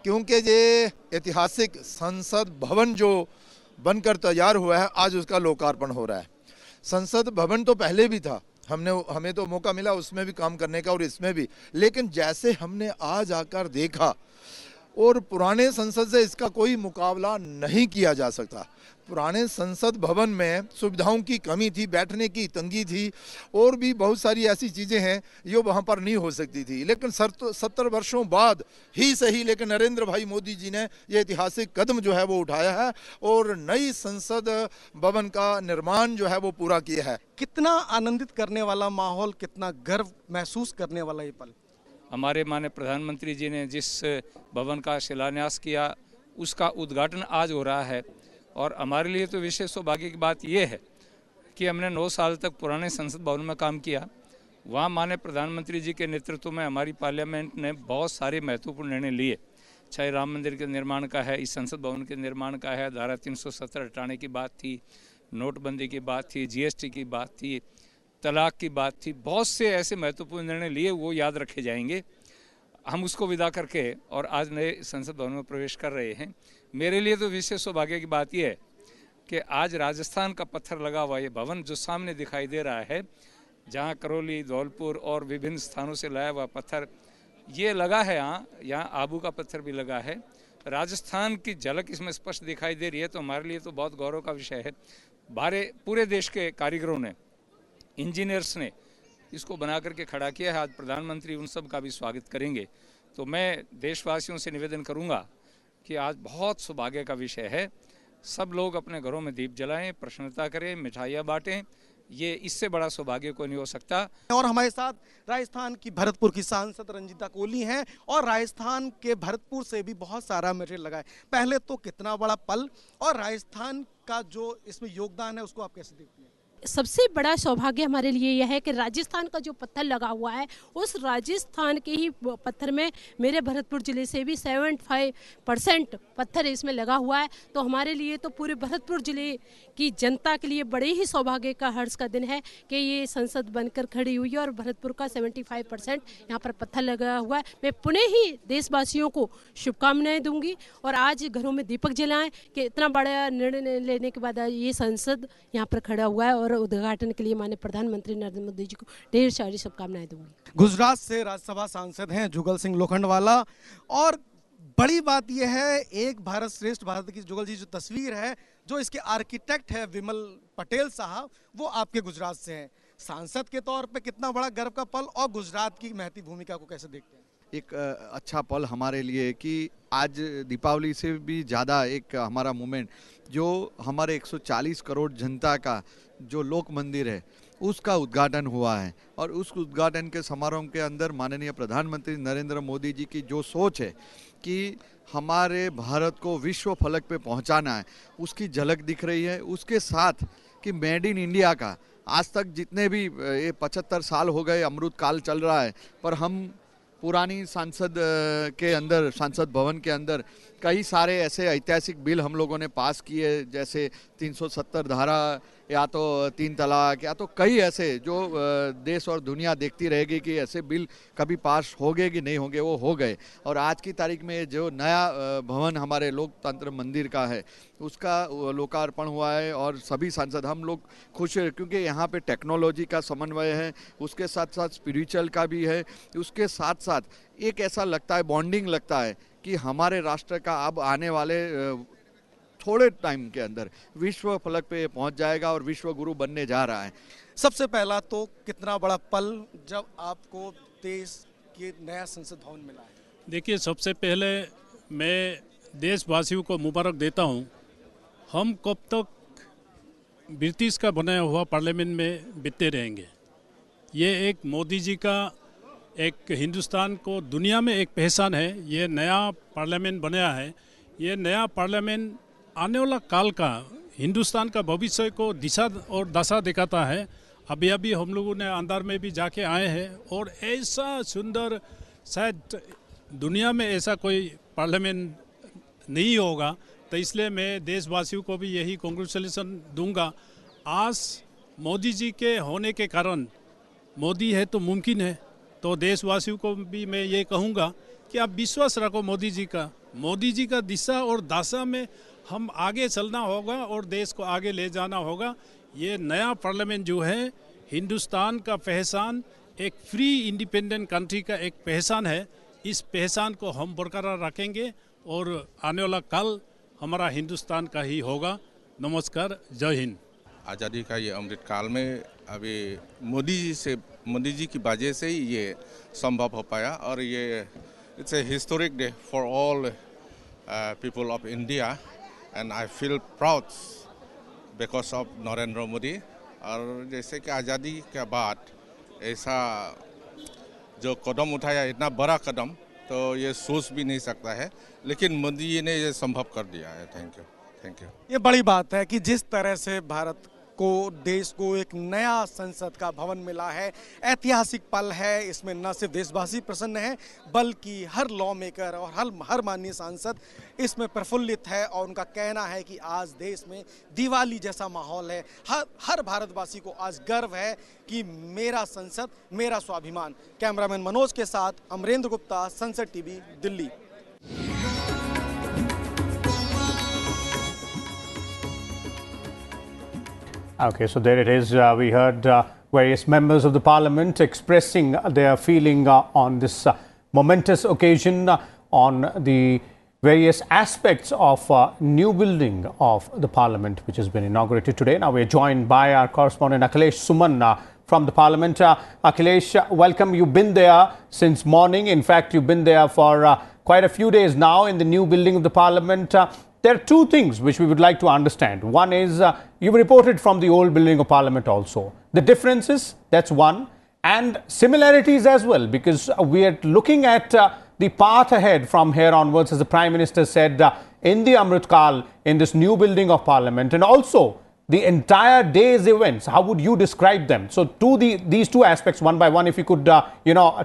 क्योंकि ये ऐतिहासिक संसद भवन जो बनकर तैयार हुआ है, आज उसका लोकार्पण हो रहा है। संसद भवन तो पहले भी था, हमें तो मौका मिला उसमें भी काम करने का और इसमें भी, लेकिन जैसे हमने आज आकर देखा और पुराने संसद से इसका कोई मुकाबला नहीं किया जा सकता। पुराने संसद भवन में सुविधाओं की कमी थी, बैठने की तंगी थी और भी बहुत सारी ऐसी चीज़ें हैं जो वहाँ पर नहीं हो सकती थी। लेकिन 70 वर्षों बाद ही सही, लेकिन नरेंद्र भाई मोदी जी ने ये ऐतिहासिक कदम जो है वो उठाया है और नई संसद भवन का निर्माण जो है वो पूरा किया है। कितना आनंदित करने वाला माहौल, कितना गर्व महसूस करने वाला ये पल। हमारे माननीय प्रधानमंत्री जी ने जिस भवन का शिलान्यास किया उसका उद्घाटन आज हो रहा है और हमारे लिए तो विशेष सौभाग्य की बात यह है कि हमने 9 साल तक पुराने संसद भवन में काम किया। वहाँ माननीय प्रधानमंत्री जी के नेतृत्व में हमारी पार्लियामेंट ने बहुत सारे महत्वपूर्ण निर्णय लिए, चाहे राम मंदिर के निर्माण का है, इस संसद भवन के निर्माण का है, धारा 370 हटाने की बात थी, नोटबंदी की बात थी, GST की बात थी, तलाक की बात थी। बहुत से ऐसे महत्वपूर्ण निर्णय लिए, वो याद रखे जाएंगे। हम उसको विदा करके और आज नए संसद भवन में प्रवेश कर रहे हैं। मेरे लिए तो विशेष सौभाग्य की बात यह है कि आज राजस्थान का पत्थर लगा हुआ ये भवन जो सामने दिखाई दे रहा है, जहाँ करौली, धौलपुर और विभिन्न स्थानों से लाया हुआ पत्थर ये लगा है, यहाँ आबू का पत्थर भी लगा है। राजस्थान की झलक इसमें स्पष्ट दिखाई दे रही है, तो हमारे लिए तो बहुत गौरव का विषय है। पूरे देश के कारीगरों ने, इंजीनियर्स ने इसको बना करके खड़ा किया है। आज प्रधानमंत्री उन सब का भी स्वागत करेंगे। तो मैं देशवासियों से निवेदन करूंगा कि आज बहुत सौभाग्य का विषय है। सब लोग अपने घरों में दीप जलाएं, प्रसन्नता करें, मिठाइयाँ बांटें। ये इससे बड़ा सौभाग्य कोई नहीं हो सकता। और हमारे साथ राजस्थान की भरतपुर की सांसद रंजीता कोहली हैं और राजस्थान के भरतपुर से भी बहुत सारा मटेरियल लगा है। पहले तो कितना बड़ा पल और राजस्थान का जो इसमें योगदान है उसको आप कैसे देखते हैं? सबसे बड़ा सौभाग्य हमारे लिए यह है कि राजस्थान का जो पत्थर लगा हुआ है उस राजस्थान के ही पत्थर में मेरे भरतपुर ज़िले से भी 75% पत्थर इसमें लगा हुआ है। तो हमारे लिए तो पूरे भरतपुर ज़िले की जनता के लिए बड़े ही सौभाग्य का हर्ष का दिन है कि ये संसद बनकर खड़ी हुई है और भरतपुर का 75% यहाँ पर पत्थर लगा हुआ है। मैं पुनः ही देशवासियों को शुभकामनाएँ दूंगी और आज घरों में दीपक जलाएं कि इतना बड़ा निर्णय लेने के बाद ये संसद यहाँ पर खड़ा हुआ है और उद्घाटन के लिए माननीय प्रधानमंत्री नरेंद्र मोदी जी को ढेर सारी शुभकामनाएं दूंगी। गुजरात से राज्यसभा सांसद हैं जुगल सिंह लोखंडवाला और बड़ी बात यह है, एक भारत श्रेष्ठ भारत की जुगल जी जो तस्वीर है, जो इसके आर्किटेक्ट है विमल पटेल साहब, वो आपके गुजरात से हैं। सांसद के तौर पे कितना बड़ा गर्व का पल और गुजरात की महती भूमिका को कैसे देखते हैं? एक अच्छा पल हमारे लिए कि आज दीपावली से भी ज़्यादा एक हमारा मूवमेंट जो हमारे 140 करोड़ जनता का जो लोक मंदिर है उसका उद्घाटन हुआ है और उस उद्घाटन के समारोह के अंदर माननीय प्रधानमंत्री नरेंद्र मोदी जी की जो सोच है कि हमारे भारत को विश्व फलक पे पहुंचाना है उसकी झलक दिख रही है। उसके साथ कि मेड इन इंडिया का आज तक जितने भी ये 75 साल हो गए, अमृत काल चल रहा है, पर हम पुरानी संसद के अंदर, संसद भवन के अंदर कई सारे ऐसे ऐतिहासिक बिल हम लोगों ने पास किए, जैसे 370 धारा या तो 3 तलाक या तो कई ऐसे जो देश और दुनिया देखती रहेगी कि ऐसे बिल कभी पास होंगे कि नहीं होंगे, वो हो गए। और आज की तारीख में जो नया भवन हमारे लोकतंत्र मंदिर का है उसका लोकार्पण हुआ है और सभी सांसद हम लोग खुश हैं क्योंकि यहाँ पे टेक्नोलॉजी का समन्वय है, उसके साथ साथ स्पिरिचुअल का भी है, उसके साथ साथ एक ऐसा लगता है, बॉन्डिंग लगता है कि हमारे राष्ट्र का अब आने वाले थोड़े टाइम के अंदर विश्व फलक पे पहुंच जाएगा और विश्व गुरु बनने जा रहा है। सबसे पहला तो कितना बड़ा पल जब आपको देश के नया संसद भवन मिला है? देखिए, सबसे पहले मैं देशवासियों को मुबारक देता हूं। हम कब तक ब्रिटिश का बनाया हुआ पार्लियामेंट में बीतते रहेंगे? ये एक मोदी जी का एक हिंदुस्तान को दुनिया में एक पहचान है। ये नया पार्लियामेंट बनाया है। ये नया पार्लियामेंट आने वाला काल का हिंदुस्तान का भविष्य को दिशा और दशा दिखाता है। अभी अभी हम लोगों ने अंदर में भी जाके आए हैं और ऐसा सुंदर, शायद दुनिया में ऐसा कोई पार्लियामेंट नहीं होगा। तो इसलिए मैं देशवासियों को भी यही कांग्रेचुलेशन दूंगा। आज मोदी जी के होने के कारण, मोदी है तो मुमकिन है, तो देशवासियों को भी मैं ये कहूँगा कि आप विश्वास रखो मोदी जी का दिशा और दशा में हम आगे चलना होगा और देश को आगे ले जाना होगा। ये नया पार्लियामेंट जो है हिंदुस्तान का पहचान, एक फ्री इंडिपेंडेंट कंट्री का एक पहचान है। इस पहचान को हम बरकरार रखेंगे और आने वाला कल हमारा हिंदुस्तान का ही होगा। नमस्कार, जय हिंद। आज़ादी का ये अमृत काल में अभी मोदी जी की वजह से ही ये संभव हो पाया और ये it's a historic day for all people of India and I feel proud because of Narendra Modi. और जैसे कि आज़ादी के बाद ऐसा जो कदम उठाया, इतना बड़ा कदम, तो ये सोच भी नहीं सकता है, लेकिन मोदी जी ने ये संभव कर दिया है। Thank you, thank you. ये बड़ी बात है कि जिस तरह से भारत को, देश को एक नया संसद का भवन मिला है, ऐतिहासिक पल है। इसमें न सिर्फ देशवासी प्रसन्न हैं, बल्कि हर लॉ मेकर और हर माननीय सांसद इसमें प्रफुल्लित है और उनका कहना है कि आज देश में दिवाली जैसा माहौल है। हर भारतवासी को आज गर्व है कि मेरा संसद, मेरा स्वाभिमान। कैमरामैन मनोज के साथ अमरेंद्र गुप्ता, संसद TV, Delhi. Okay, so there it is. We heard various members of the parliament expressing their feeling on this momentous occasion on the various aspects of new building of the parliament, which has been inaugurated today. Now we are joined by our correspondent Akhilesh Suman from the parliament. Akhilesh, welcome. You've been there since morning. In fact, you've been there for quite a few days now in the new building of the parliament. There are two things which we would like to understand. One is you've reported from the old building of parliament also. The differences, that's one, and similarities as well, because we are looking at the path ahead from here onwards, as the Prime Minister said, in the Amrit Kal, in this new building of parliament, and also the entire day's events. How would you describe them? So these two aspects, one by one, if you could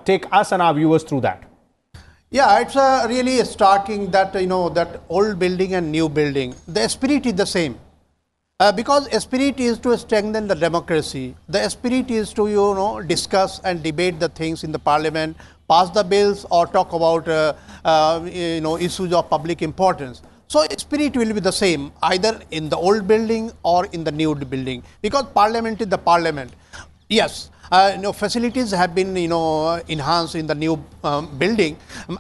take us and our viewers through that. Yeah, it's really starting that, that old building and new building. The spirit is the same. Because spirit is to strengthen the democracy. The spirit is to, discuss and debate the things in the parliament, pass the bills or talk about, issues of public importance. So spirit will be the same, either in the old building or in the new building, because parliament is the parliament. Yes. Facilities have been, enhanced in the new building,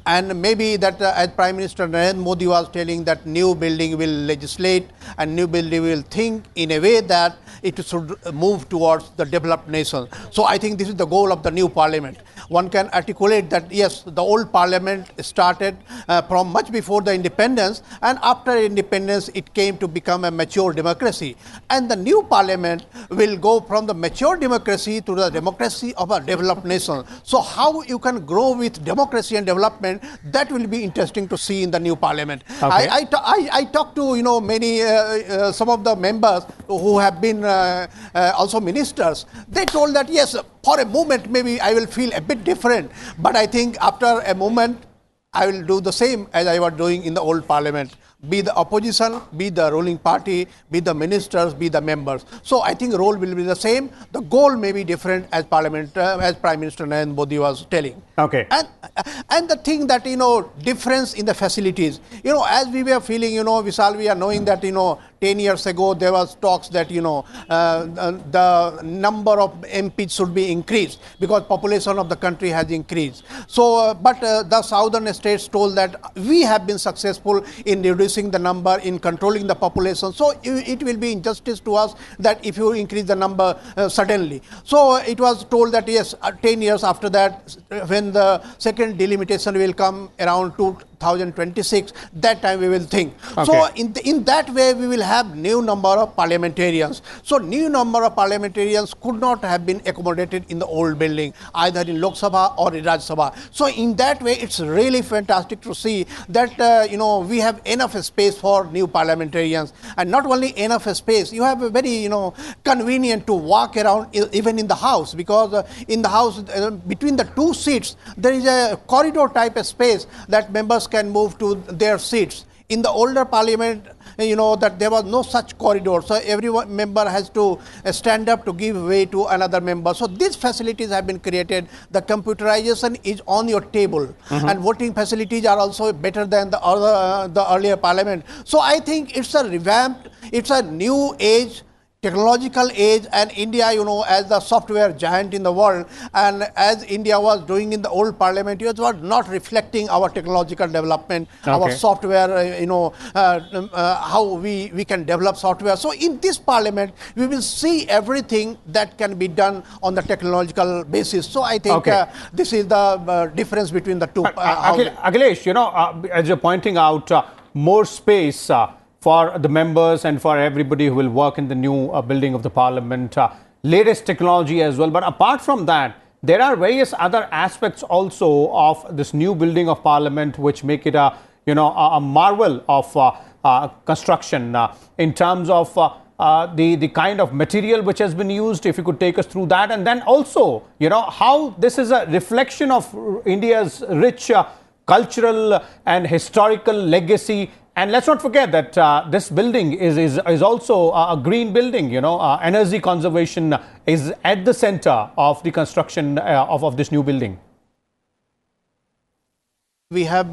and maybe that as Prime Minister Narendra Modi was telling, that new building will legislate and new building will think in a way that it should move towards the developed nation. So I think this is the goal of the new parliament. One can articulate that yes, the old parliament started from much before the independence, and after independence it came to become a mature democracy, and the new parliament will go from the mature democracy to the democracy of a developed nation. So how you can grow with democracy and development, that will be interesting to see in the new parliament. Okay. I talked to many some of the members who have been also ministers. They told that yes, for a moment maybe I will feel a bit different, but I think after a moment I will do the same as I was doing in the old parliament. Be the opposition, be the ruling party, be the ministers, be the members. So I think role will be the same. The goal may be different, as parliament, as Prime Minister Narendra Modi was telling. Okay. And the thing that, difference in the facilities, as we were feeling, Vishal, we are knowing that, 10 years ago there was talks that, the number of MPs should be increased because population of the country has increased. So, but the southern states told that we have been successful in reducing the number, in controlling the population. So it will be injustice to us that if you increase the number suddenly. So it was told that yes, 10 years after that, when the second delimitation will come around 2026, that time we will think. Okay. So in that way we will have new number of parliamentarians. So new number of parliamentarians could not have been accommodated in the old building, either in Lok Sabha or in Rajya Sabha. So in that way it's really fantastic to see that we have enough space for new parliamentarians, and not only enough space, you have a very convenient to walk around even in the house, because in the house between the two seats there is a corridor type of space that members can move to their seats. In the older parliament, that there was no such corridor, so every member has to stand up to give way to another member. So these facilities have been created. The computerization is on your table, and voting facilities are also better than the earlier parliament. So I think it's a revamped, it's a new age technological age, and India, you know, as the software giant in the world, and as India was doing in the old parliament, it was not reflecting our technological development, our software, you know, how we can develop software. So in this parliament, we will see everything that can be done on the technological basis. So I think this is the difference between the two. Akhilesh, you know, as you're pointing out, more space for the members and for everybody who will work in the new building of the parliament, latest technology as well. But apart from that, there are various other aspects also of this new building of parliament which make it a, you know, a marvel of construction in terms of the kind of material which has been used. If you could take us through that, and then also, you know, how this is a reflection of India's rich cultural and historical legacy. And let's not forget that this building is also a green building. You know, energy conservation is at the center of the construction of this new building. We have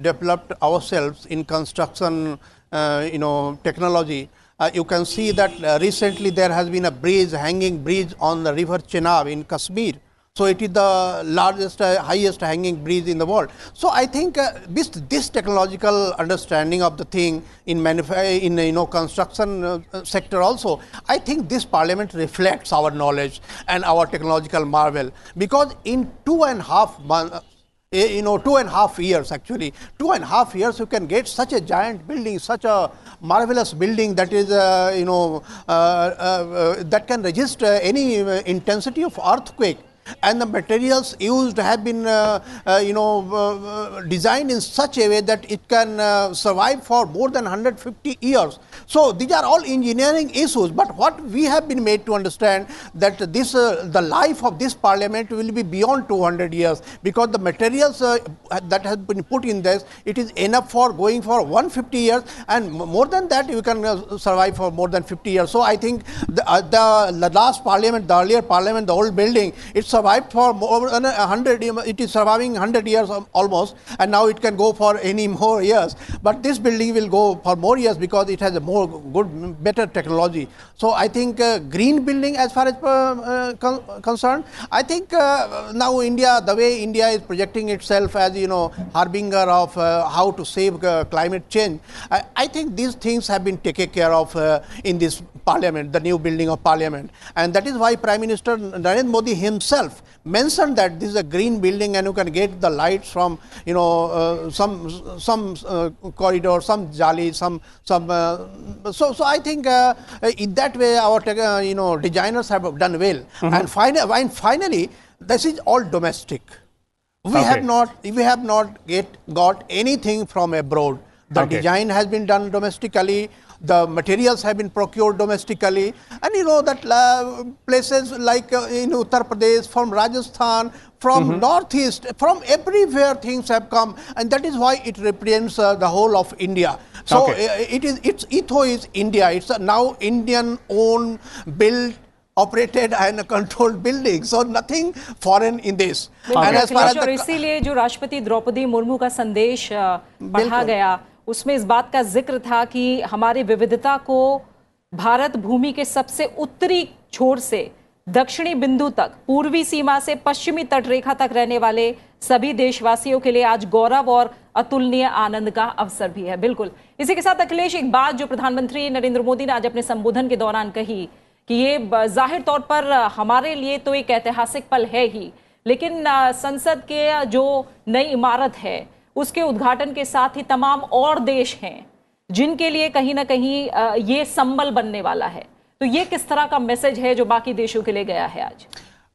developed ourselves in construction, you know, technology. You can see that recently there has been a bridge, hanging bridge on the river Chenab in Kashmir. So it is the largest, highest hanging bridge in the world. So I think this technological understanding of the thing in you know, construction sector also, I think this parliament reflects our knowledge and our technological marvel, because in 2.5 months, you know, 2.5 years actually, 2.5 years you can get such a giant building, such a marvelous building that is, you know, that can register any intensity of earthquake. And the materials used have been, you know, designed in such a way that it can survive for more than 150 years. So these are all engineering issues. But what we have been made to understand that this, the life of this parliament will be beyond 200 years, because the materials that have been put in this, it is enough for going for 150 years, and more than that you can survive for more than 50 years. So I think the last parliament, the earlier parliament, the old building, it survived for more than 100, it is surviving 100 years almost, and now it can go for any more years. But this building will go for more years because it has a more good, better technology. So I think green building as far as concerned, I think now India, the way India is projecting itself as, you know, harbinger of how to save climate change, I think these things have been taken care of in this parliament, the new building of parliament. And that is why Prime Minister Narendra Modi himself mentioned that this is a green building and you can get the lights from, you know, some corridor, some jali, so I think in that way our you know, designers have done well. And finally this is all domestic. We have not got anything from abroad. The design has been done domestically. The materials have been procured domestically, and you know that places like in Uttar Pradesh, from Rajasthan, from Northeast, from everywhere things have come, and that is why it represents the whole of India. So its ethos is India. It's a now Indian owned, built, operated and controlled building. So nothing foreign in this. And as far as इसीलिए जो राष्ट्रपति द्रौपदी मुर्मू का संदेश पढ़ा गया, उसमें इस बात का जिक्र था कि हमारी विविधता को भारत भूमि के सबसे उत्तरी छोर से दक्षिणी बिंदु तक, पूर्वी सीमा से पश्चिमी तटरेखा तक रहने वाले सभी देशवासियों के लिए आज गौरव और अतुलनीय आनंद का अवसर भी है। बिल्कुल इसी के साथ अखिलेश, एक बात जो प्रधानमंत्री नरेंद्र मोदी ने आज अपने संबोधन के दौरान कही कि ये जाहिर तौर पर हमारे लिए तो एक ऐतिहासिक पल है ही, लेकिन संसद के जो नई इमारत है उसके उद्घाटन के साथ ही तमाम और देश हैं जिनके लिए कहीं ना कहीं ये संबल बनने वाला है। तो ये किस तरह का मैसेज है जो बाकी देशों के लिए गया है आज?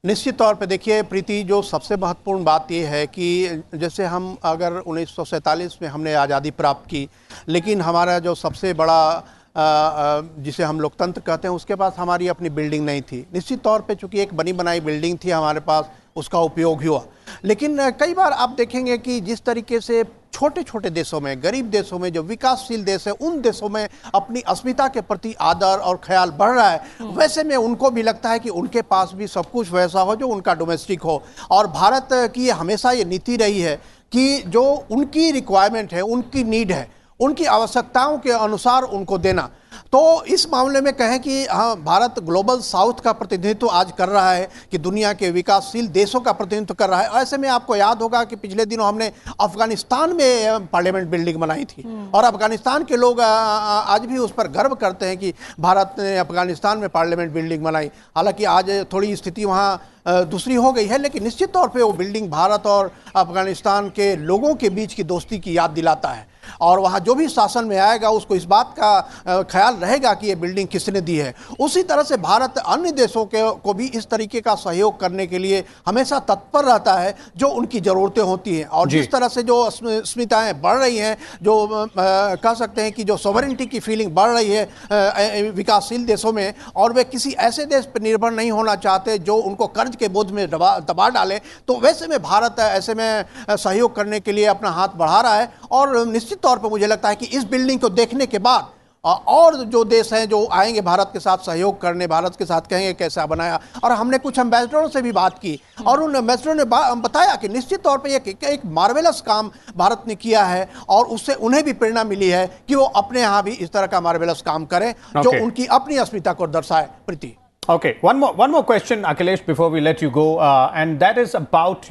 निश्चित तौर पे देखिए प्रीति, जो सबसे महत्वपूर्ण बात ये है कि जैसे हम अगर 1947 में हमने आज़ादी प्राप्त की, लेकिन हमारा जो सबसे बड़ा जिसे हम लोकतंत्र कहते हैं उसके पास हमारी अपनी बिल्डिंग नहीं थी। निश्चित तौर पे चूंकि एक बनी बनाई बिल्डिंग थी हमारे पास, उसका उपयोग हुआ। लेकिन कई बार आप देखेंगे कि जिस तरीके से छोटे छोटे देशों में, गरीब देशों में, जो विकासशील देश है, उन देशों में अपनी अस्मिता के प्रति आदर और ख्याल बढ़ रहा है, वैसे में उनको भी लगता है कि उनके पास भी सब कुछ वैसा हो जो उनका डोमेस्टिक हो। और भारत की हमेशा ये नीति रही है कि जो उनकी रिक्वायरमेंट है, उनकी नीड है, उनकी आवश्यकताओं के अनुसार उनको देना। तो इस मामले में कहें कि हाँ, भारत ग्लोबल साउथ का प्रतिनिधित्व आज कर रहा है, कि दुनिया के विकासशील देशों का प्रतिनिधित्व कर रहा है। ऐसे में आपको याद होगा कि पिछले दिनों हमने अफगानिस्तान में पार्लियामेंट बिल्डिंग बनाई थी, और अफगानिस्तान के लोग आज भी उस पर गर्व करते हैं कि भारत ने अफगानिस्तान में पार्लियामेंट बिल्डिंग बनाई। हालांकि आज थोड़ी स्थिति वहाँ दूसरी हो गई है, लेकिन निश्चित तौर पे वो बिल्डिंग भारत और अफगानिस्तान के लोगों के बीच की दोस्ती की याद दिलाता है, और वहाँ जो भी शासन में आएगा उसको इस बात का ख्याल रहेगा कि ये बिल्डिंग किसने दी है। उसी तरह से भारत अन्य देशों को भी इस तरीके का सहयोग करने के लिए हमेशा तत्पर रहता है जो उनकी ज़रूरतें होती हैं। और जिस तरह से जो अस्मिताएँ बढ़ रही हैं, जो कह सकते हैं कि जो सॉवरेनिटी की फीलिंग बढ़ रही है विकासशील देशों में, और वे किसी ऐसे देश पर निर्भर नहीं होना चाहते जो उनको कर्ज के बोझ में दबा डाले, तो वैसे में भारत ऐसे में सहयोग करने के लिए अपना हाथ बढ़ा रहा है। और निश्चित तौर पर मुझे लगता है कि इस बिल्डिंग को देखने के बाद और जो देश हैं जो आएंगे भारत के साथ सहयोग करने, भारत के साथ कहेंगे कैसा बनाया। और हमने कुछ एम्बेसडरों से भी बात की, और उन एम्बेसडरों ने बताया कि निश्चित तौर पे एक मार्वेलस काम भारत ने किया है, और उससे उन्हें भी प्रेरणा मिली है कि वो अपने यहाँ भी इस तरह का मार्वेलस काम करें जो उनकी अपनी अस्मिता को दर्शाए। प्रीति, Okay, one more question, Akhilesh, before we let you go, and that is about,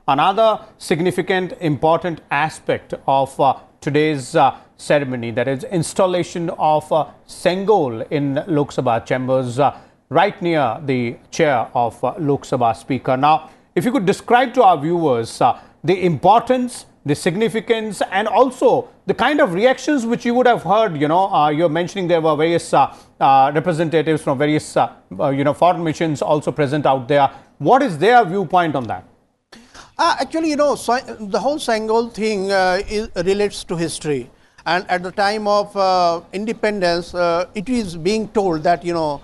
another significant, important aspect of today's ceremony, that is installation of Sengol in Lok Sabha chambers, right near the chair of Lok Sabha Speaker. Now, if you could describe to our viewers the importance, the significance, and also the kind of reactions which you would have heard. You're mentioning there were various representatives from various foreign missions also present out there. What is their viewpoint on that? Actually, the whole Sengol thing relates to history. And at the time of independence, it is being told that, the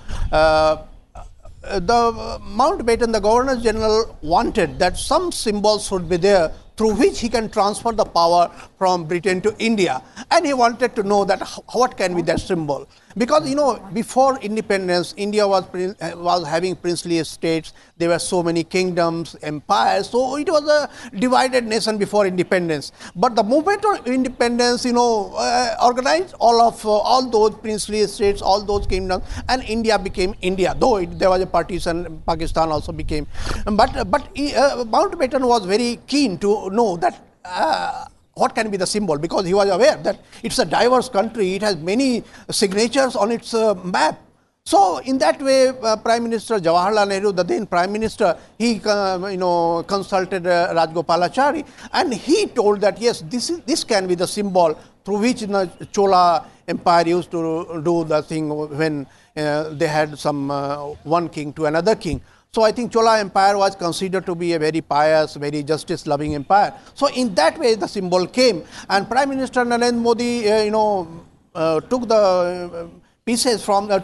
Mountbatten, the Governor General, wanted that some symbols should be there through which he can transfer the power from Britain to India. And he wanted to know that what can be that symbol. Because, before independence, India was having princely estates. There were so many kingdoms, empires. So it was a divided nation before independence. But the movement of independence, organized all those princely estates, all those kingdoms, and India became India. Though there was a partition, Pakistan also became. But Mountbatten was very keen to know that what can be the symbol, because he was aware that it's a diverse country, it has many signatures on its map. So in that way, Prime Minister Jawaharlal Nehru, the then Prime Minister, he consulted Rajgopalachari, and he told that yes, this can be the symbol through which the Chola Empire used to do the thing when they had some one king to another king. So I think Chola Empire was considered to be a very pious, very justice-loving empire. So in that way, the symbol came, and Prime Minister Narendra Modi, took the message from there,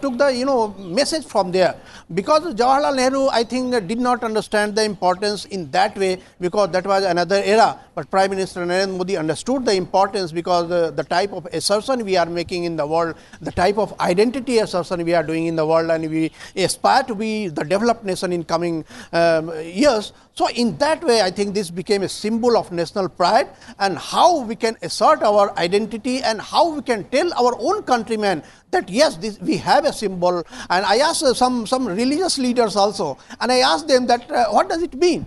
because Jawaharlal Nehru, I think, did not understand the importance in that way, because that was another era. But Prime Minister Narendra Modi understood the importance, because the type of assertion we are making in the world, the type of identity assertion we are doing in the world, and we aspire to be the developed nation in coming years. So in that way, I think this became a symbol of national pride, and how we can assert our identity, and how we can tell our own countrymen that yes, we have a symbol. And I asked some religious leaders also, and I asked them that what does it mean?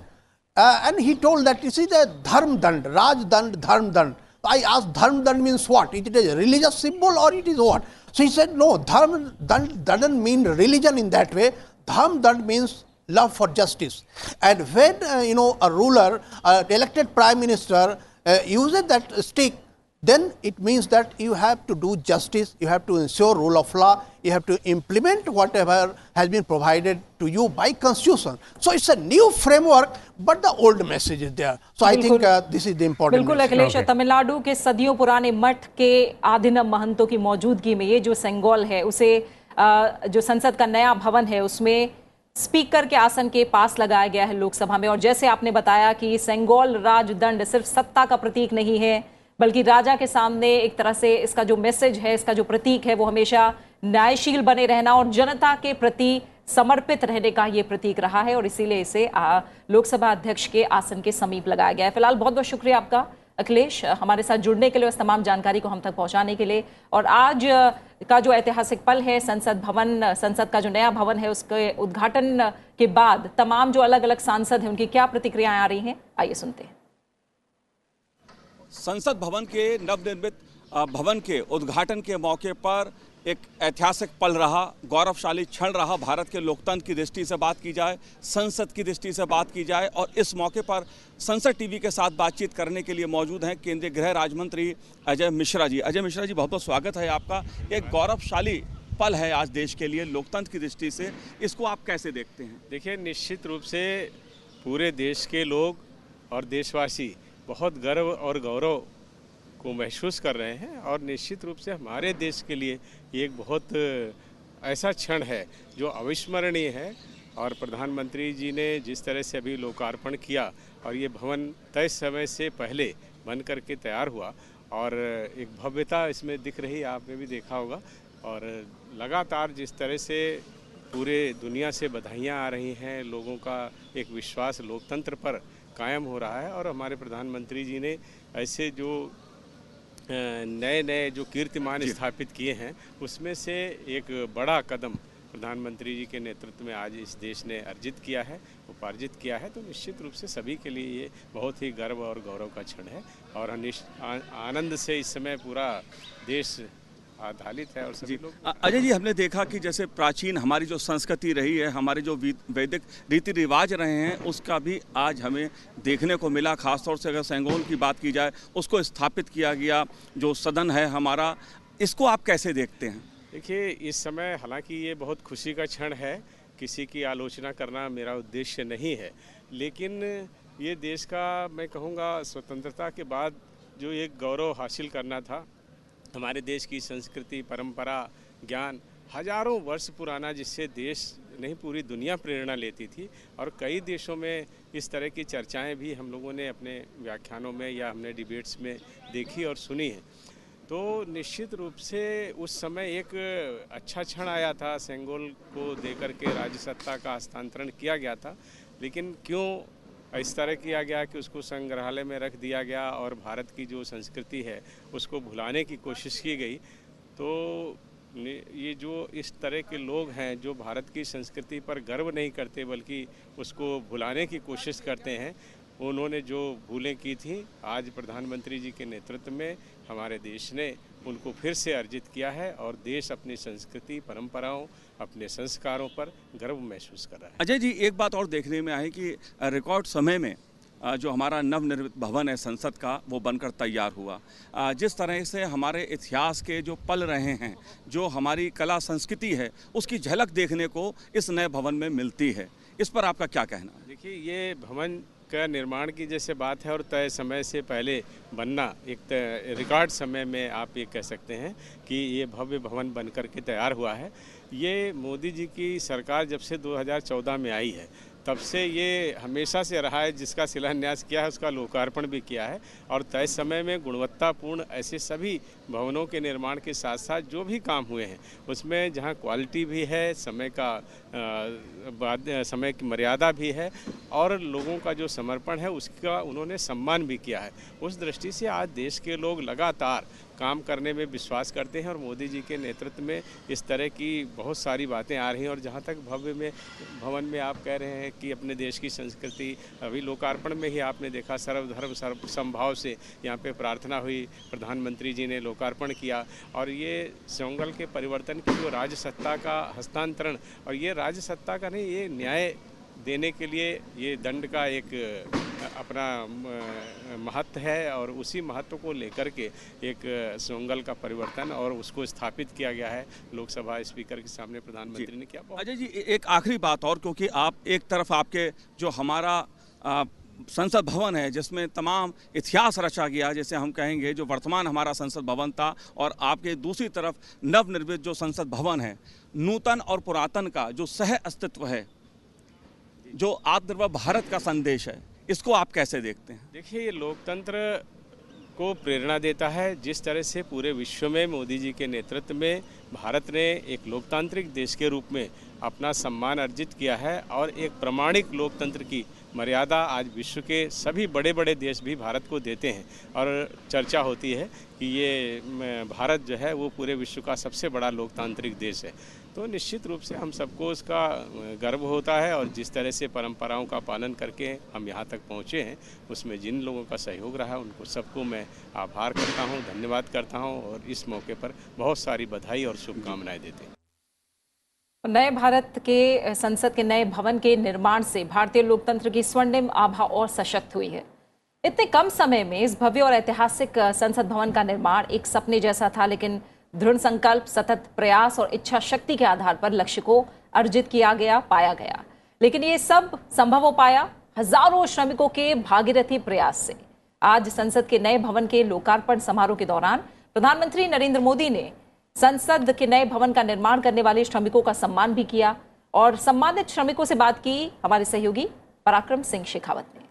And he told that this is a dharm dand, raj dand, dharm dand. I asked, dharm dand means what? Is it a religious symbol or it is what? So he said, no, dharm dand doesn't mean religion in that way. Dharm dand means love for justice. And when a ruler, elected prime minister, uses that stick, then it means that you have to do justice, you have to ensure rule of law, you have to implement whatever has been provided to you by constitution. So it's a new framework, but the old message is there. So I think this is the important बिल्कुल अखिलेश, तमिलनाडु के सदियों पुराने मठ के आदिनम महंतों की मौजूदगी में ये जो सेंगोल है, उसे जो संसद का नया भवन है उसमें स्पीकर के आसन के पास लगाया गया है लोकसभा में। और जैसे आपने बताया कि सेंगोल राजदंड सिर्फ सत्ता का प्रतीक नहीं है, बल्कि राजा के सामने एक तरह से इसका जो मैसेज है, इसका जो प्रतीक है, वो हमेशा न्यायशील बने रहना और जनता के प्रति समर्पित रहने का ये प्रतीक रहा है, और इसीलिए इसे लोकसभा अध्यक्ष के आसन के समीप लगाया गया है। फिलहाल बहुत बहुत शुक्रिया आपका अखिलेश, हमारे साथ जुड़ने के लिए, उस तमाम जानकारी को हम तक पहुंचाने के लिए। और आज का जो ऐतिहासिक पल है, संसद का जो नया भवन है, उसके उद्घाटन के बाद तमाम जो अलग अलग सांसद हैं उनकी क्या प्रतिक्रियाएं आ रही हैं, आइए सुनते हैं। संसद भवन के नवनिर्मित भवन के उद्घाटन के मौके पर एक ऐतिहासिक पल रहा, गौरवशाली क्षण रहा। भारत के लोकतंत्र की दृष्टि से बात की जाए, संसद की दृष्टि से बात की जाए, और इस मौके पर संसद टीवी के साथ बातचीत करने के लिए मौजूद हैं केंद्रीय गृह राज्य मंत्री अजय मिश्रा जी। अजय मिश्रा जी, बहुत बहुत स्वागत है आपका। एक गौरवशाली पल है आज देश के लिए लोकतंत्र की दृष्टि से, इसको आप कैसे देखते हैं? देखिए, निश्चित रूप से पूरे देश के लोग और देशवासी बहुत गर्व और गौरव को महसूस कर रहे हैं, और निश्चित रूप से हमारे देश के लिए ये एक बहुत ऐसा क्षण है जो अविस्मरणीय है। और प्रधानमंत्री जी ने जिस तरह से अभी लोकार्पण किया, और ये भवन तय समय से पहले बन करके तैयार हुआ, और एक भव्यता इसमें दिख रही, आपने भी देखा होगा। और लगातार जिस तरह से पूरे दुनिया से बधाइयाँ आ रही हैं, लोगों का एक विश्वास लोकतंत्र पर कायम हो रहा है, और हमारे प्रधानमंत्री जी ने ऐसे जो नए नए जो कीर्तिमान स्थापित किए हैं, उसमें से एक बड़ा कदम प्रधानमंत्री जी के नेतृत्व में आज इस देश ने अर्जित किया है, उपार्जित किया है। तो निश्चित रूप से सभी के लिए ये बहुत ही गर्व और गौरव का क्षण है, और आनंद से इस समय पूरा देश आधारित है। और सभी लोग अजय जी, हमने देखा कि जैसे प्राचीन हमारी जो संस्कृति रही है, हमारे जो वैदिक रीति रिवाज रहे हैं, उसका भी आज हमें देखने को मिला। खासतौर से अगर सेंगोल की बात की जाए, उसको स्थापित किया गया, जो सदन है हमारा, इसको आप कैसे देखते हैं? देखिए, इस समय हालांकि ये बहुत खुशी का क्षण है, किसी की आलोचना करना मेरा उद्देश्य नहीं है, लेकिन ये देश का, मैं कहूँगा, स्वतंत्रता के बाद जो एक गौरव हासिल करना था, हमारे देश की संस्कृति, परंपरा, ज्ञान हजारों वर्ष पुराना, जिससे देश नहीं पूरी दुनिया प्रेरणा लेती थी। और कई देशों में इस तरह की चर्चाएं भी हम लोगों ने अपने व्याख्यानों में या हमने डिबेट्स में देखी और सुनी है। तो निश्चित रूप से उस समय एक अच्छा क्षण आया था, सेंगोल को देकर के राज्य सत्ता का हस्तांतरण किया गया था, लेकिन क्यों इस तरह किया गया कि उसको संग्रहालय में रख दिया गया और भारत की जो संस्कृति है उसको भुलाने की कोशिश की गई। तो ये जो इस तरह के लोग हैं जो भारत की संस्कृति पर गर्व नहीं करते बल्कि उसको भुलाने की कोशिश करते हैं, उन्होंने जो भूलें की थी, आज प्रधानमंत्री जी के नेतृत्व में हमारे देश ने उनको फिर से अर्जित किया है, और देश अपनी संस्कृति, परंपराओं, अपने संस्कारों पर गर्व महसूस कर रहा है। अजय जी, एक बात और देखने में आई कि रिकॉर्ड समय में जो हमारा नवनिर्मित भवन है संसद का, वो बनकर तैयार हुआ। जिस तरह से हमारे इतिहास के जो पल रहे हैं, जो हमारी कला संस्कृति है, उसकी झलक देखने को इस नए भवन में मिलती है। इस पर आपका क्या कहना है? देखिए, ये भवन का निर्माण की जैसे बात है और तय समय से पहले बनना, एक रिकॉर्ड समय में आप ये कह सकते हैं कि ये भव्य भवन बनकर के तैयार हुआ है। ये मोदी जी की सरकार जब से 2014 में आई है, तब से ये हमेशा से रहा है, जिसका शिलान्यास किया है उसका लोकार्पण भी किया है, और तय समय में गुणवत्तापूर्ण ऐसे सभी भवनों के निर्माण के साथ साथ जो भी काम हुए हैं उसमें जहां क्वालिटी भी है, समय की मर्यादा भी है, और लोगों का जो समर्पण है उसका उन्होंने सम्मान भी किया है। उस दृष्टि से आज देश के लोग लगातार काम करने में विश्वास करते हैं, और मोदी जी के नेतृत्व में इस तरह की बहुत सारी बातें आ रही हैं। और जहाँ तक भवन में आप कह रहे हैं कि अपने देश की संस्कृति, अभी लोकार्पण में ही आपने देखा सर्वधर्म सर्व समभाव से यहाँ पे प्रार्थना हुई, प्रधानमंत्री जी ने लोकार्पण किया, और ये सेंगोल के परिवर्तन की जो राज्य सत्ता का हस्तांतरण, और ये राज्य सत्ता का नहीं, ये न्याय देने के लिए ये दंड का एक अपना महत्व है, और उसी महत्व को लेकर के एक सेंगोल का परिवर्तन और उसको स्थापित किया गया है लोकसभा स्पीकर के सामने प्रधानमंत्री ने किया। अजय जी, एक आखिरी बात और, क्योंकि आप एक तरफ आपके जो हमारा संसद भवन है जिसमें तमाम इतिहास रचा गया, जैसे हम कहेंगे, जो वर्तमान हमारा संसद भवन था, और आपके दूसरी तरफ नवनिर्मित जो संसद भवन है, नूतन और पुरातन का जो सह अस्तित्व है, जो आत्मनिर्भर भारत का संदेश है, इसको आप कैसे देखते हैं? देखिए, ये लोकतंत्र को प्रेरणा देता है। जिस तरह से पूरे विश्व में मोदी जी के नेतृत्व में भारत ने एक लोकतांत्रिक देश के रूप में अपना सम्मान अर्जित किया है, और एक प्रामाणिक लोकतंत्र की मर्यादा आज विश्व के सभी बड़े बड़े देश भी भारत को देते हैं और चर्चा होती है कि ये भारत जो है वो पूरे विश्व का सबसे बड़ा लोकतांत्रिक देश है। तो निश्चित रूप से हम सबको उसका गर्व होता है और जिस तरह से परंपराओं का पालन करके हम यहाँ तक पहुँचे हैं उसमें जिन लोगों का सहयोग रहा उनको सबको मैं आभार करता हूँ, धन्यवाद करता हूँ और इस मौके पर बहुत सारी बधाई और शुभकामनाएं देते हैं। नए भारत के संसद के नए भवन के निर्माण से भारतीय लोकतंत्र की स्वर्णिम आभा और सशक्त हुई है। इतने कम समय में इस भव्य और ऐतिहासिक संसद भवन का निर्माण एक सपने जैसा था, लेकिन दृढ़ संकल्प, सतत प्रयास और इच्छा शक्ति के आधार पर लक्ष्य को अर्जित किया गया, पाया गया। लेकिन ये सब संभव हो पाया हजारों श्रमिकों के भागीरथी प्रयास से। आज संसद के नए भवन के लोकार्पण समारोह के दौरान प्रधानमंत्री नरेंद्र मोदी ने संसद के नए भवन का निर्माण करने वाले श्रमिकों का सम्मान भी किया और सम्मानित श्रमिकों से बात की हमारे सहयोगी पराक्रम सिंह शेखावत ने।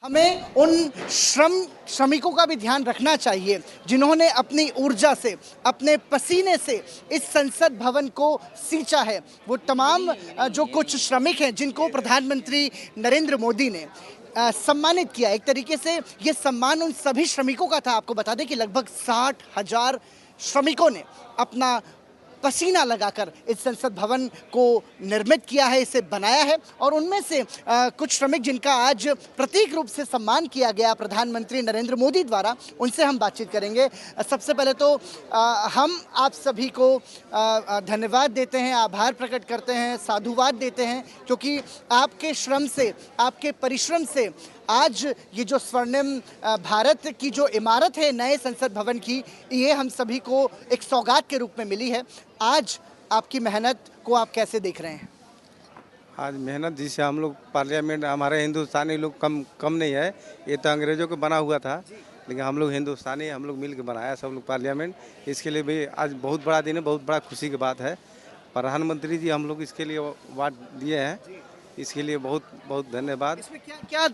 हमें उन श्रमिकों का भी ध्यान रखना चाहिए जिन्होंने अपनी ऊर्जा से, अपने पसीने से इस संसद भवन को सींचा है। वो तमाम जो कुछ श्रमिक हैं जिनको प्रधानमंत्री नरेंद्र मोदी ने सम्मानित किया। एक तरीके से ये सम्मान उन सभी श्रमिकों का था। आपको बता दें कि लगभग 60,000 श्रमिकों ने अपना पसीना लगाकर इस संसद भवन को निर्मित किया है, इसे बनाया है और उनमें से कुछ श्रमिक जिनका आज प्रतीक रूप से सम्मान किया गया प्रधानमंत्री नरेंद्र मोदी द्वारा, उनसे हम बातचीत करेंगे। सबसे पहले तो हम आप सभी को धन्यवाद देते हैं, आभार प्रकट करते हैं, साधुवाद देते हैं, क्योंकि आपके श्रम से, आपके परिश्रम से आज ये जो स्वर्णिम भारत की जो इमारत है नए संसद भवन की, ये हम सभी को एक सौगात के रूप में मिली है। आज आपकी मेहनत को आप कैसे देख रहे हैं? आज मेहनत जिससे हम लोग पार्लियामेंट, हमारे हिंदुस्तानी लोग कम नहीं है। ये तो अंग्रेजों को बना हुआ था, लेकिन हम लोग हिंदुस्तानी, हम लोग मिल के बनाया सब लोग पार्लियामेंट। इसके लिए भी आज बहुत बड़ा दिन है, बहुत बड़ा खुशी की बात है। प्रधानमंत्री जी हम लोग इसके लिए अवार्ड दिए हैं, इसके लिए बहुत बहुत धन्यवाद। इसमें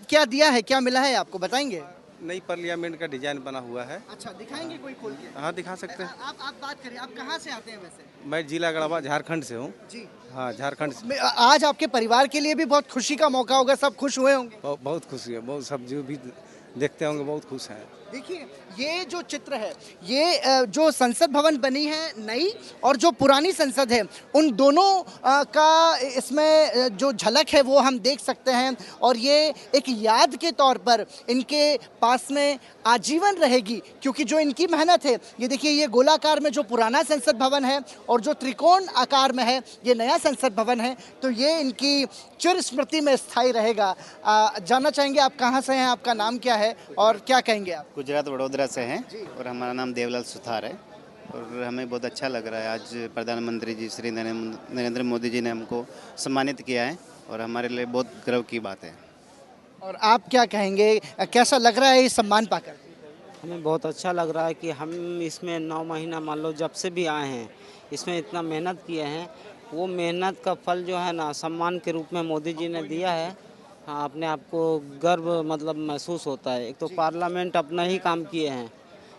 क्या दिया है, क्या मिला है आपको बताएंगे? नई पार्लियामेंट का डिजाइन बना हुआ है। अच्छा, दिखाएंगे कोई खोल के? हाँ, दिखा सकते हैं। आप बात करें, आप कहाँ से आते हैं वैसे? मैं जिला गढ़वा झारखंड से हूँ जी। हाँ, झारखंड से। आज आपके परिवार के लिए भी बहुत खुशी का मौका होगा, सब खुश हुए होंगे? बहुत खुशी है, बहुत सब जो भी देखते होंगे बहुत खुश हैं। देखिए ये जो चित्र है, ये जो संसद भवन बनी है नई और जो पुरानी संसद है, उन दोनों का इसमें जो झलक है वो हम देख सकते हैं और ये एक याद के तौर पर इनके पास में आजीवन रहेगी, क्योंकि जो इनकी मेहनत है, ये देखिए ये गोलाकार में जो पुराना संसद भवन है और जो त्रिकोण आकार में है ये नया संसद भवन है, तो ये इनकी चिर स्मृति में स्थायी रहेगा। जानना चाहेंगे आप कहाँ से हैं, आपका नाम क्या है और क्या कहेंगे आप? गुजरात वडोदरा से हैं और हमारा नाम देवलाल सुथार है और हमें बहुत अच्छा लग रहा है आज प्रधानमंत्री जी श्री नरेंद्र मोदी जी ने हमको सम्मानित किया है और हमारे लिए बहुत गर्व की बात है। और आप क्या कहेंगे, कैसा लग रहा है ये सम्मान पाकर? हमें बहुत अच्छा लग रहा है कि हम इसमें 9 महीना मान लो जब से भी आए हैं, इसमें इतना मेहनत किए हैं, वो मेहनत का फल जो है ना सम्मान के रूप में मोदी जी ने दिया है। हाँ, अपने आप को गर्व मतलब महसूस होता है। एक तो पार्लियामेंट अपना ही काम किए हैं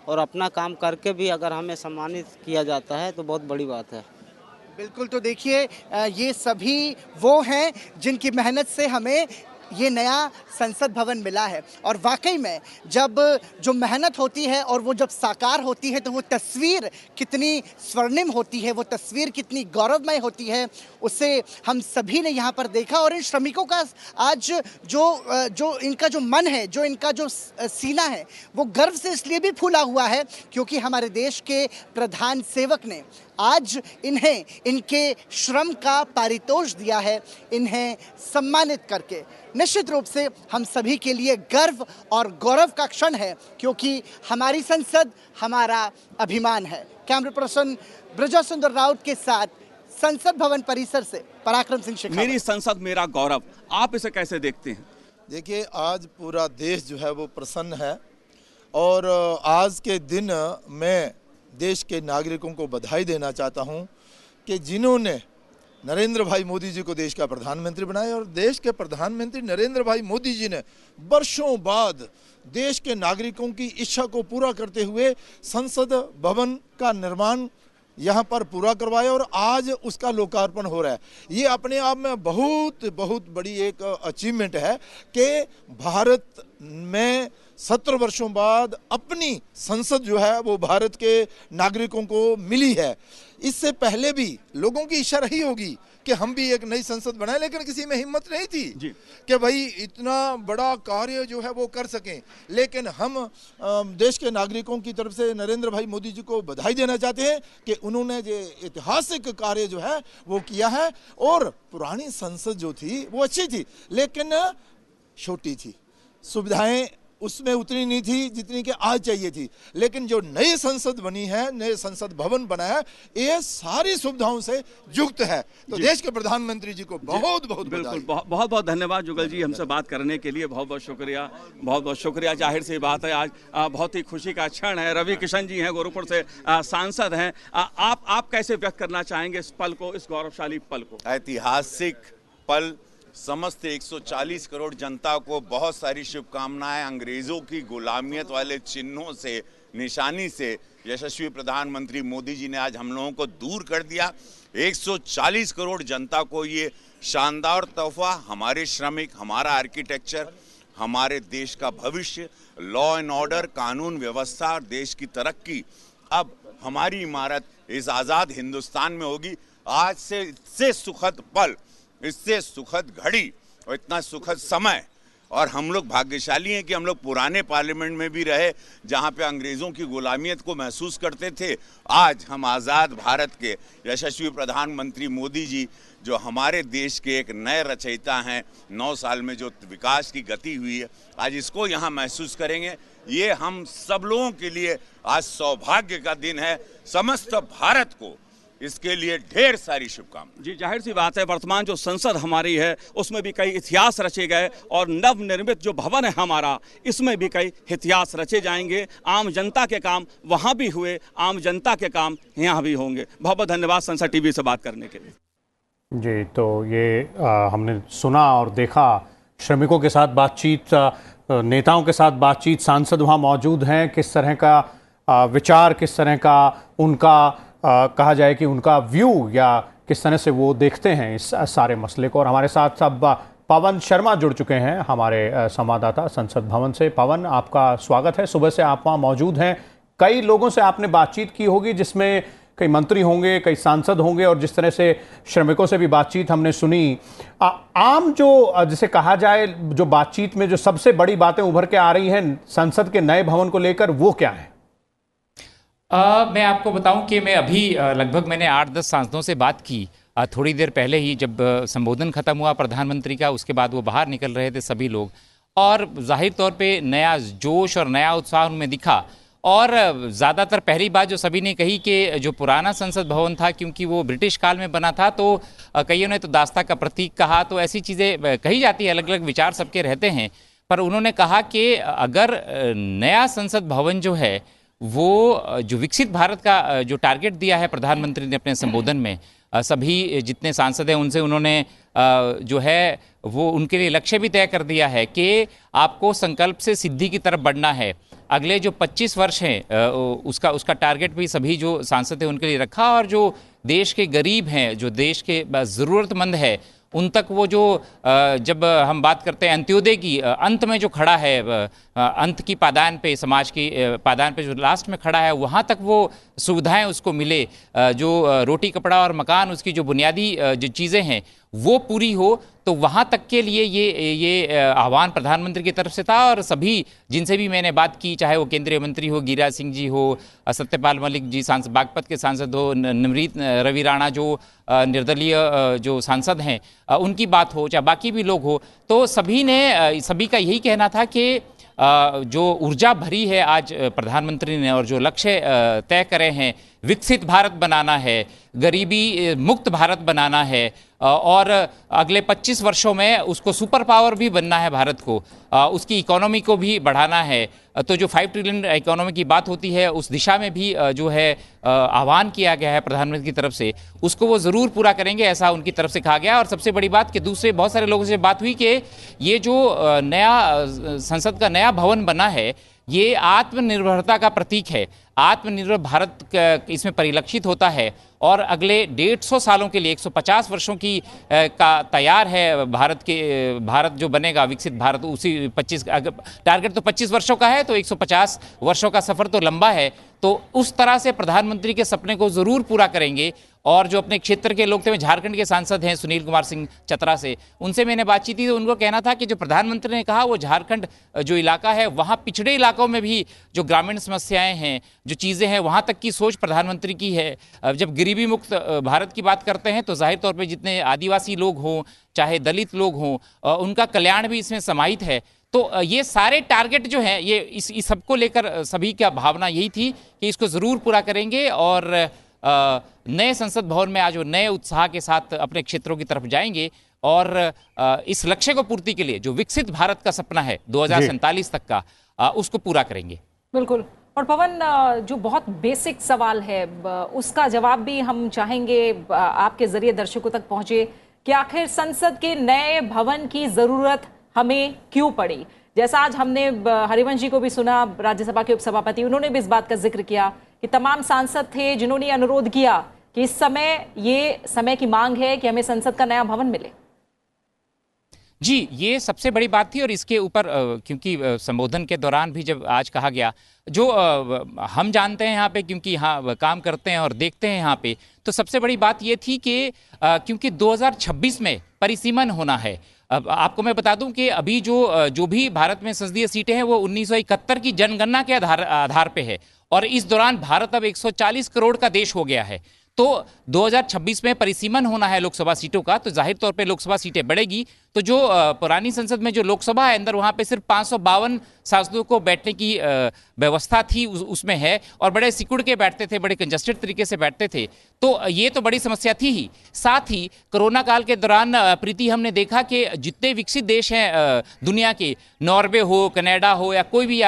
और अपना काम करके भी अगर हमें सम्मानित किया जाता है तो बहुत बड़ी बात है। बिल्कुल, तो देखिए ये सभी वो हैं जिनकी मेहनत से हमें ये नया संसद भवन मिला है और वाकई में जब जो मेहनत होती है और वो जब साकार होती है तो वो तस्वीर कितनी स्वर्णिम होती है, वो तस्वीर कितनी गौरवमय होती है, उसे हम सभी ने यहाँ पर देखा। और इन श्रमिकों का आज जो इनका जो मन है, जो इनका जो सीना है, वो गर्व से इसलिए भी फूला हुआ है क्योंकि हमारे देश के प्रधान सेवक ने आज इन्हें इनके श्रम का पारितोष दिया है, इन्हें सम्मानित करके। निश्चित रूप से हम सभी के लिए गर्व और गौरव का क्षण है क्योंकि हमारी संसद हमारा अभिमान है। कैमरा पर्सन ब्रजा सुंदर राउत के साथ संसद भवन परिसर से पराक्रम सिंह शेखावत। मेरी संसद मेरा गौरव, आप इसे कैसे देखते हैं? देखिए, आज पूरा देश जो है वो प्रसन्न है और आज के दिन मैं देश के नागरिकों को बधाई देना चाहता हूं कि जिन्होंने नरेंद्र भाई मोदी जी को देश का प्रधानमंत्री बनाया और देश के प्रधानमंत्री नरेंद्र भाई मोदी जी ने वर्षों बाद देश के नागरिकों की इच्छा को पूरा करते हुए संसद भवन का निर्माण यहाँ पर पूरा करवाया और आज उसका लोकार्पण हो रहा है। ये अपने आप में बहुत बहुत बड़ी एक अचीवमेंट है कि भारत में 17 वर्षों बाद अपनी संसद जो है वो भारत के नागरिकों को मिली है। इससे पहले भी लोगों की इच्छा रही होगी कि हम भी एक नई संसद बनाएं, लेकिन किसी में हिम्मत नहीं थी कि भाई इतना बड़ा कार्य जो है वो कर सकें। लेकिन हम देश के नागरिकों की तरफ से नरेंद्र भाई मोदी जी को बधाई देना चाहते हैं कि उन्होंने जो ऐतिहासिक कार्य जो है वो किया है। और पुरानी संसद जो थी वो अच्छी थी लेकिन छोटी थी, सुविधाएं उसमें उतनी नहीं थी जितनी कि आज चाहिए थी। लेकिन जो नई संसद बनी है, नए संसद भवन बना है, ये सारी सुविधाओं से युक्त है। तो देश के प्रधानमंत्री जी को बहुत बहुत बिल्कुल बहुत बहुत धन्यवाद जुगल जी, हमसे बात करने के लिए बहुत बहुत शुक्रिया, बहुत बहुत शुक्रिया। जाहिर सी बात है आज बहुत ही खुशी का क्षण है। रवि किशन जी हैं, गोरखपुर से सांसद हैं। आप कैसे व्यक्त करना चाहेंगे इस पल को, इस गौरवशाली पल को? ऐतिहासिक पल, समस्त 140 करोड़ जनता को बहुत सारी शुभकामनाएं। अंग्रेजों की गुलामियत वाले चिन्हों से, निशानी से यशस्वी प्रधानमंत्री मोदी जी ने आज हम लोगों को दूर कर दिया। 140 करोड़ जनता को ये शानदार तोहफा, हमारे श्रमिक, हमारा आर्किटेक्चर, हमारे देश का भविष्य, लॉ एंड ऑर्डर, कानून व्यवस्था, देश की तरक्की, अब हमारी इमारत इस आज़ाद हिंदुस्तान में होगी। आज से इससे सुखद पल, इससे सुखद घड़ी और इतना सुखद समय, और हम लोग भाग्यशाली हैं कि हम लोग पुराने पार्लियामेंट में भी रहे जहां पे अंग्रेज़ों की गुलामियत को महसूस करते थे। आज हम आज़ाद भारत के यशस्वी प्रधानमंत्री मोदी जी, जो हमारे देश के एक नए रचयिता हैं, 9 साल में जो विकास की गति हुई है, आज इसको यहाँ महसूस करेंगे। ये हम सब लोगों के लिए आज सौभाग्य का दिन है। समस्त भारत को इसके लिए ढेर सारी शुभकामनाएं। जी, जाहिर सी बात है, वर्तमान जो संसद हमारी है उसमें भी कई इतिहास रचे गए और नवनिर्मित जो भवन है हमारा, इसमें भी कई इतिहास रचे जाएंगे। आम जनता के काम वहाँ भी हुए, आम जनता के काम यहाँ भी होंगे। बहुत बहुत धन्यवाद संसद टीवी से बात करने के लिए। जी, तो ये हमने सुना और देखा, श्रमिकों के साथ बातचीत, नेताओं के साथ बातचीत, सांसद वहाँ मौजूद हैं, किस तरह का विचार, किस तरह का उनका कहा जाए कि उनका व्यू या किस तरह से वो देखते हैं इस सारे मसले को। और हमारे साथ अब पवन शर्मा जुड़ चुके हैं, हमारे संवाददाता संसद भवन से। पवन, आपका स्वागत है। सुबह से आप वहाँ मौजूद हैं, कई लोगों से आपने बातचीत की होगी जिसमें कई मंत्री होंगे, कई सांसद होंगे, और जिस तरह से श्रमिकों से भी बातचीत हमने सुनी। आम जो जिसे कहा जाए, जो बातचीत में जो सबसे बड़ी बातें उभर के आ रही हैं संसद के नए भवन को लेकर, वो क्या है? मैं आपको बताऊं कि मैं अभी लगभग मैंने 8-10 सांसदों से बात की थोड़ी देर पहले ही, जब संबोधन खत्म हुआ प्रधानमंत्री का। उसके बाद वो बाहर निकल रहे थे सभी लोग, और जाहिर तौर पे नया जोश और नया उत्साह उनमें दिखा। और ज़्यादातर पहली बात जो सभी ने कही कि जो पुराना संसद भवन था, क्योंकि वो ब्रिटिश काल में बना था, तो कईयों ने तो दास्ता का प्रतीक कहा, तो ऐसी चीज़ें कही जाती है, अलग अलग विचार सबके रहते हैं। पर उन्होंने कहा कि अगर नया संसद भवन जो है वो जो विकसित भारत का जो टारगेट दिया है प्रधानमंत्री ने अपने संबोधन में, सभी जितने सांसद हैं उनसे उन्होंने जो है वो उनके लिए लक्ष्य भी तय कर दिया है कि आपको संकल्प से सिद्धि की तरफ बढ़ना है। अगले जो 25 वर्ष हैं उसका टारगेट भी सभी जो सांसद हैं उनके लिए रखा, और जो देश के गरीब हैं, जो देश के ज़रूरतमंद है, उन तक वो जो जब हम बात करते हैं अंत्योदय की, अंत में जो खड़ा है, अंत की पायदान पे, समाज की पायदान पे जो लास्ट में खड़ा है, वहाँ तक वो सुविधाएं उसको मिले, जो रोटी कपड़ा और मकान, उसकी जो बुनियादी जो चीज़ें हैं वो पूरी हो। तो वहाँ तक के लिए ये आह्वान प्रधानमंत्री की तरफ से था। और सभी जिनसे भी मैंने बात की, चाहे वो केंद्रीय मंत्री हो, गिरिराज सिंह जी हो, सत्यपाल मलिक जी सांसद बागपत के सांसद हो, नमरीत रवि राणा जो निर्दलीय जो सांसद हैं उनकी बात हो, चाहे बाकी भी लोग हो, तो सभी का यही कहना था कि जो ऊर्जा भरी है आज प्रधानमंत्री ने, और जो लक्ष्य तय करे हैं, विकसित भारत बनाना है, गरीबी मुक्त भारत बनाना है, और अगले 25 वर्षों में उसको सुपर पावर भी बनना है भारत को, उसकी इकोनॉमी को भी बढ़ाना है। तो जो 5 ट्रिलियन इकोनॉमी की बात होती है, उस दिशा में भी जो है आह्वान किया गया है प्रधानमंत्री की तरफ से, उसको वो ज़रूर पूरा करेंगे, ऐसा उनकी तरफ से कहा गया। और सबसे बड़ी बात कि दूसरे बहुत सारे लोगों से बात हुई कि ये जो नया संसद का नया भवन बना है, ये आत्मनिर्भरता का प्रतीक है। आत्मनिर्भर भारत इसमें परिलक्षित होता है और अगले 150 सालों के लिए 150 वर्षों की का तैयार है भारत जो बनेगा विकसित भारत। उसी 25 टारगेट तो 25 वर्षों का है, तो 150 वर्षों का सफर तो लंबा है। तो उस तरह से प्रधानमंत्री के सपने को जरूर पूरा करेंगे। और जो अपने क्षेत्र के लोग थे, झारखंड के सांसद हैं सुनील कुमार सिंह चतरा से, उनसे मैंने बातचीत की तो उनको कहना था कि जो प्रधानमंत्री ने कहा वो झारखंड जो इलाका है वहाँ पिछड़े इलाकों में भी जो ग्रामीण समस्याएं हैं, जो चीज़ें हैं, वहाँ तक की सोच प्रधानमंत्री की है। जब गरीबी मुक्त भारत की बात करते हैं तो जाहिर तौर पर जितने आदिवासी लोग हों चाहे दलित लोग हों, उनका कल्याण भी इसमें समाहित है। तो ये सारे टारगेट जो हैं ये इस सबको लेकर सभी का भावना यही थी कि इसको ज़रूर पूरा करेंगे और नए संसद भवन में आज वो नए उत्साह के साथ अपने क्षेत्रों की तरफ जाएंगे और इस लक्ष्य को पूर्ति के लिए जो विकसित भारत का सपना है 2047 तक का, उसको पूरा करेंगे। बिल्कुल। और पवन, जो बहुत बेसिक सवाल है उसका जवाब भी हम चाहेंगे आपके जरिए दर्शकों तक पहुंचे कि आखिर संसद के नए भवन की जरूरत हमें क्यों पड़ी। जैसा आज हमने हरिवंश जी को भी सुना, राज्यसभा के उपसभापति, उन्होंने भी इस बात का जिक्र किया कि तमाम सांसद थे जिन्होंने अनुरोध किया कि इस समय ये समय की मांग है कि हमें संसद का नया भवन मिले। जी, ये सबसे बड़ी बात थी। और इसके ऊपर क्योंकि संबोधन के दौरान भी जब आज कहा गया, जो हम जानते हैं यहाँ पे क्योंकि यहाँ काम करते हैं और देखते हैं यहाँ पे, तो सबसे बड़ी बात ये थी कि क्योंकि 2026 में परिसीमन होना है। अब आपको मैं बता दूं कि अभी जो भी भारत में संसदीय सीटें हैं वो 1971 की जनगणना के आधार पे है और इस दौरान भारत अब 140 करोड़ का देश हो गया है। तो 2026 में परिसीमन होना है लोकसभा सीटों का, तो जाहिर तौर पे लोकसभा सीटें बढ़ेगी। तो जो पुरानी संसद में जो लोकसभा है अंदर, वहाँ पे सिर्फ 552 सांसदों को बैठने की व्यवस्था थी, उसमें है, और बड़े सिकुड़ के बैठते थे, बड़े कंजस्टेड तरीके से बैठते थे। तो ये तो बड़ी समस्या थी ही। साथ ही कोरोना काल के दौरान प्रीति हमने देखा कि जितने विकसित देश हैं दुनिया के, नॉर्वे हो, कनाडा हो या कोई भी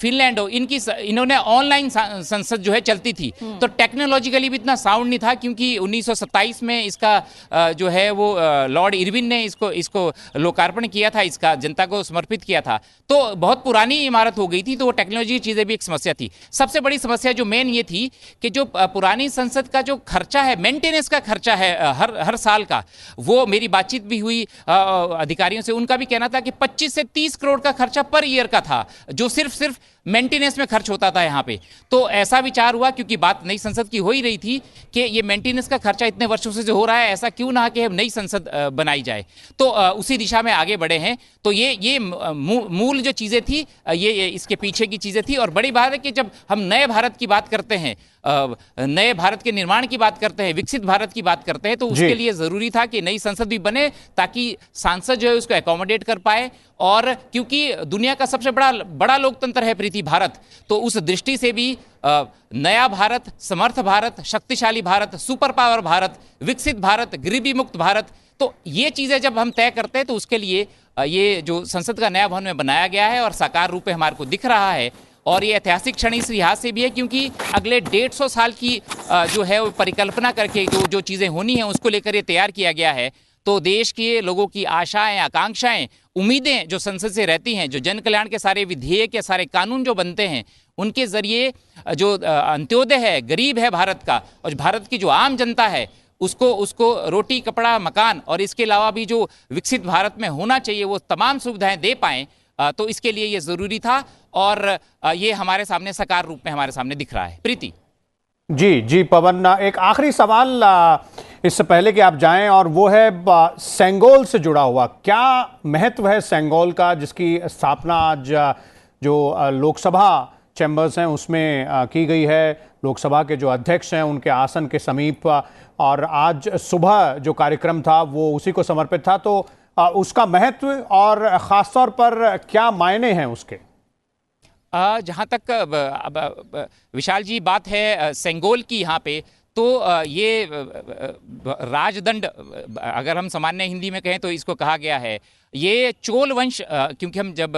फिनलैंड हो, इन्होंने ऑनलाइन संसद जो है चलती थी। तो टेक्नोलॉजिकली भी इतना साउंड नहीं था क्योंकि 1927 में इसका जो है वो लॉर्ड इरविन ने इसको लोकार्पण किया था, इसका जनता को समर्पित किया था। तो बहुत पुरानी इमारत हो गई थी, तो वो टेक्नोलॉजी की चीजें भी एक समस्या थी। सबसे बड़ी समस्या जो मेन ये थी कि जो पुरानी संसद का जो खर्चा है, मेंटेनेंस का खर्चा है हर साल का, वो मेरी बातचीत भी हुई अधिकारियों से, उनका भी कहना था कि 25 से 30 करोड़ का खर्चा पर ईयर का था जो सिर्फ मेंटेनेंस में खर्च होता था यहाँ पे। तो ऐसा विचार हुआ, क्योंकि बात नई संसद की हो ही रही थी, कि ये मेंटेनेंस का खर्चा इतने वर्षों से जो हो रहा है, ऐसा क्यों ना कि नई संसद बनाई जाए। तो उसी दिशा में आगे बढ़े हैं। तो ये मूल जो चीज़ें थी, ये इसके पीछे की चीज़ें थी। और बड़ी बात है कि जब हम नए भारत की बात करते हैं, नए भारत के निर्माण की बात करते हैं, विकसित भारत की बात करते हैं, तो उसके लिए ज़रूरी था कि नई संसद भी बने ताकि सांसद जो है उसको एकोमोडेट कर पाए। और क्योंकि दुनिया का सबसे बड़ा लोकतंत्र है प्रीति भारत, तो उस दृष्टि से भी नया भारत, समर्थ भारत, शक्तिशाली भारत, सुपर पावर भारत, विकसित भारत, गरीबी मुक्त भारत, तो ये चीज़ें जब हम तय करते हैं तो उसके लिए ये जो संसद का नया भवन में बनाया गया है और साकार रूप में हमारे को दिख रहा है। और ये ऐतिहासिक क्षण इस लिहाज से भी है क्योंकि अगले 150 साल की जो है वो परिकल्पना करके जो चीज़ें होनी हैं उसको लेकर ये तैयार किया गया है। तो देश के लोगों की आशाएं, आकांक्षाएं, उम्मीदें जो संसद से रहती हैं, जो जन कल्याण के सारे विधेयक या सारे कानून जो बनते हैं, उनके जरिए जो अंत्योदय है, गरीब है भारत का, और भारत की जो आम जनता है उसको रोटी, कपड़ा, मकान और इसके अलावा भी जो विकसित भारत में होना चाहिए वो तमाम सुविधाएं दे पाएं। तो इसके लिए ये ज़रूरी था और ये हमारे सामने साकार रूप में हमारे सामने दिख रहा है। प्रीति जी पवन, एक आखिरी सवाल इससे पहले कि आप जाएं, और वो है सेंगोल से जुड़ा हुआ। क्या महत्व है सेंगोल का, जिसकी स्थापना आज जो लोकसभा चैम्बर्स हैं उसमें की गई है, लोकसभा के जो अध्यक्ष हैं उनके आसन के समीप, और आज सुबह जो कार्यक्रम था वो उसी को समर्पित था। तो उसका महत्व और ख़ासतौर पर क्या मायने हैं उसके? जहाँ तक विशाल जी बात है सेंगोल की यहाँ पे, तो ये राजदंड, अगर हम सामान्य हिंदी में कहें तो इसको कहा गया है। ये चोल वंश, क्योंकि हम जब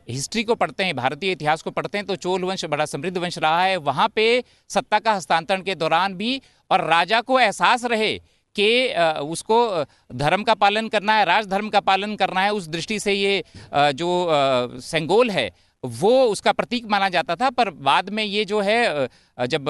हिस्ट्री को पढ़ते हैं, भारतीय इतिहास को पढ़ते हैं, तो चोल वंश बड़ा समृद्ध वंश रहा है। वहाँ पे सत्ता का हस्तांतरण के दौरान भी, और राजा को एहसास रहे कि उसको धर्म का पालन करना है, राजधर्म का पालन करना है, उस दृष्टि से ये जो सेंगोल है वो उसका प्रतीक माना जाता था। पर बाद में ये जो है जब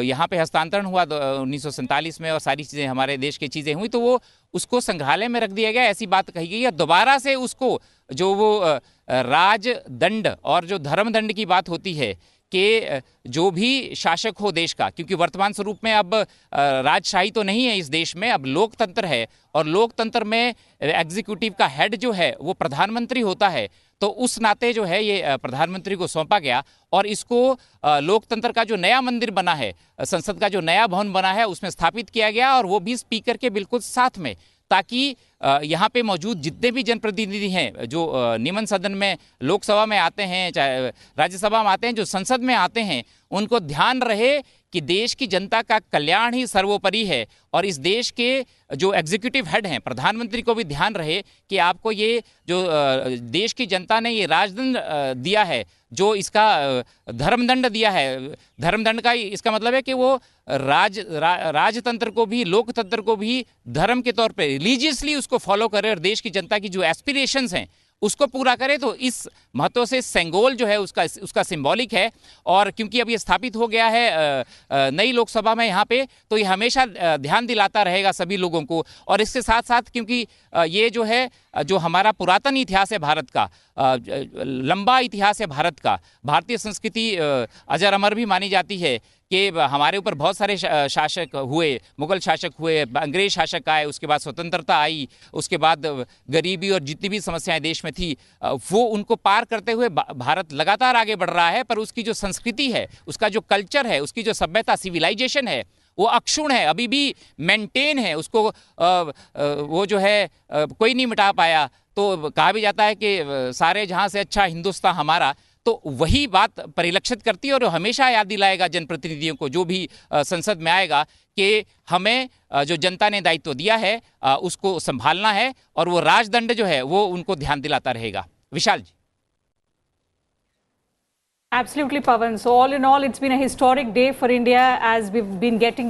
यहाँ पे हस्तांतरण हुआ 1947 में और सारी चीज़ें हमारे देश की चीज़ें हुई, तो वो उसको संग्रहालय में रख दिया गया, ऐसी बात कही गई है। दोबारा से उसको जो वो राजदंड और जो धर्मदंड की बात होती है कि जो भी शासक हो देश का, क्योंकि वर्तमान स्वरूप में अब राजशाही तो नहीं है इस देश में, अब लोकतंत्र है, और लोकतंत्र में एग्जीक्यूटिव का हेड जो है वो प्रधानमंत्री होता है। तो उस नाते जो है ये प्रधानमंत्री को सौंपा गया और इसको लोकतंत्र का जो नया मंदिर बना है, संसद का जो नया भवन बना है, उसमें स्थापित किया गया, और वो भी स्पीकर के बिल्कुल साथ में, ताकि यहाँ पे मौजूद जितने भी जनप्रतिनिधि हैं जो निम्न सदन में, लोकसभा में आते हैं, चाहे राज्यसभा में आते हैं, जो संसद में आते हैं, उनको ध्यान रहे कि देश की जनता का कल्याण ही सर्वोपरि है। और इस देश के जो एग्जीक्यूटिव हेड हैं, प्रधानमंत्री को भी ध्यान रहे कि आपको ये जो देश की जनता ने ये राजदंड दिया है, जो इसका धर्मदंड दिया है, धर्मदंड का इसका मतलब है कि वो राजतंत्र को भी, लोकतंत्र को भी धर्म के तौर पे रिलीजियसली उसको फॉलो करे और देश की जनता की जो एस्पिरेशंस हैं उसको पूरा करे। तो इस महत्व से सेंगोल जो है उसका सिंबॉलिक है। और क्योंकि अब ये स्थापित हो गया है नई लोकसभा में यहाँ पे, तो ये हमेशा ध्यान दिलाता रहेगा सभी लोगों को। और इसके साथ साथ क्योंकि ये जो है, जो हमारा पुरातन इतिहास है भारत का, लंबा इतिहास है भारत का, भारतीय संस्कृति अजर अमर भी मानी जाती है कि हमारे ऊपर बहुत सारे शासक हुए, मुगल शासक हुए, अंग्रेज शासक आए, उसके बाद स्वतंत्रता आई, उसके बाद गरीबी और जितनी भी समस्याएं देश में थी वो उनको पार करते हुए भारत लगातार आगे बढ़ रहा है। पर उसकी जो संस्कृति है, उसका जो कल्चर है, उसकी जो सभ्यता, सिविलाइजेशन है, वो अक्षुण्ण है, अभी भी मेंटेन है, उसको वो जो है कोई नहीं मिटा पाया। तो कहा भी जाता है कि सारे जहां से अच्छा हिंदुस्तान हमारा, तो वही बात परिलक्षित करती है और हमेशा याद दिलाएगा जनप्रतिनिधियों को जो भी संसद में आएगा कि हमें जो जनता ने दायित्व दिया है उसको संभालना है, और वो राजदंड जो है वो उनको ध्यान दिलाता रहेगा। विशाल जी। Absolutely, Pawan. So all in all, it's been a historic day for India as we've been getting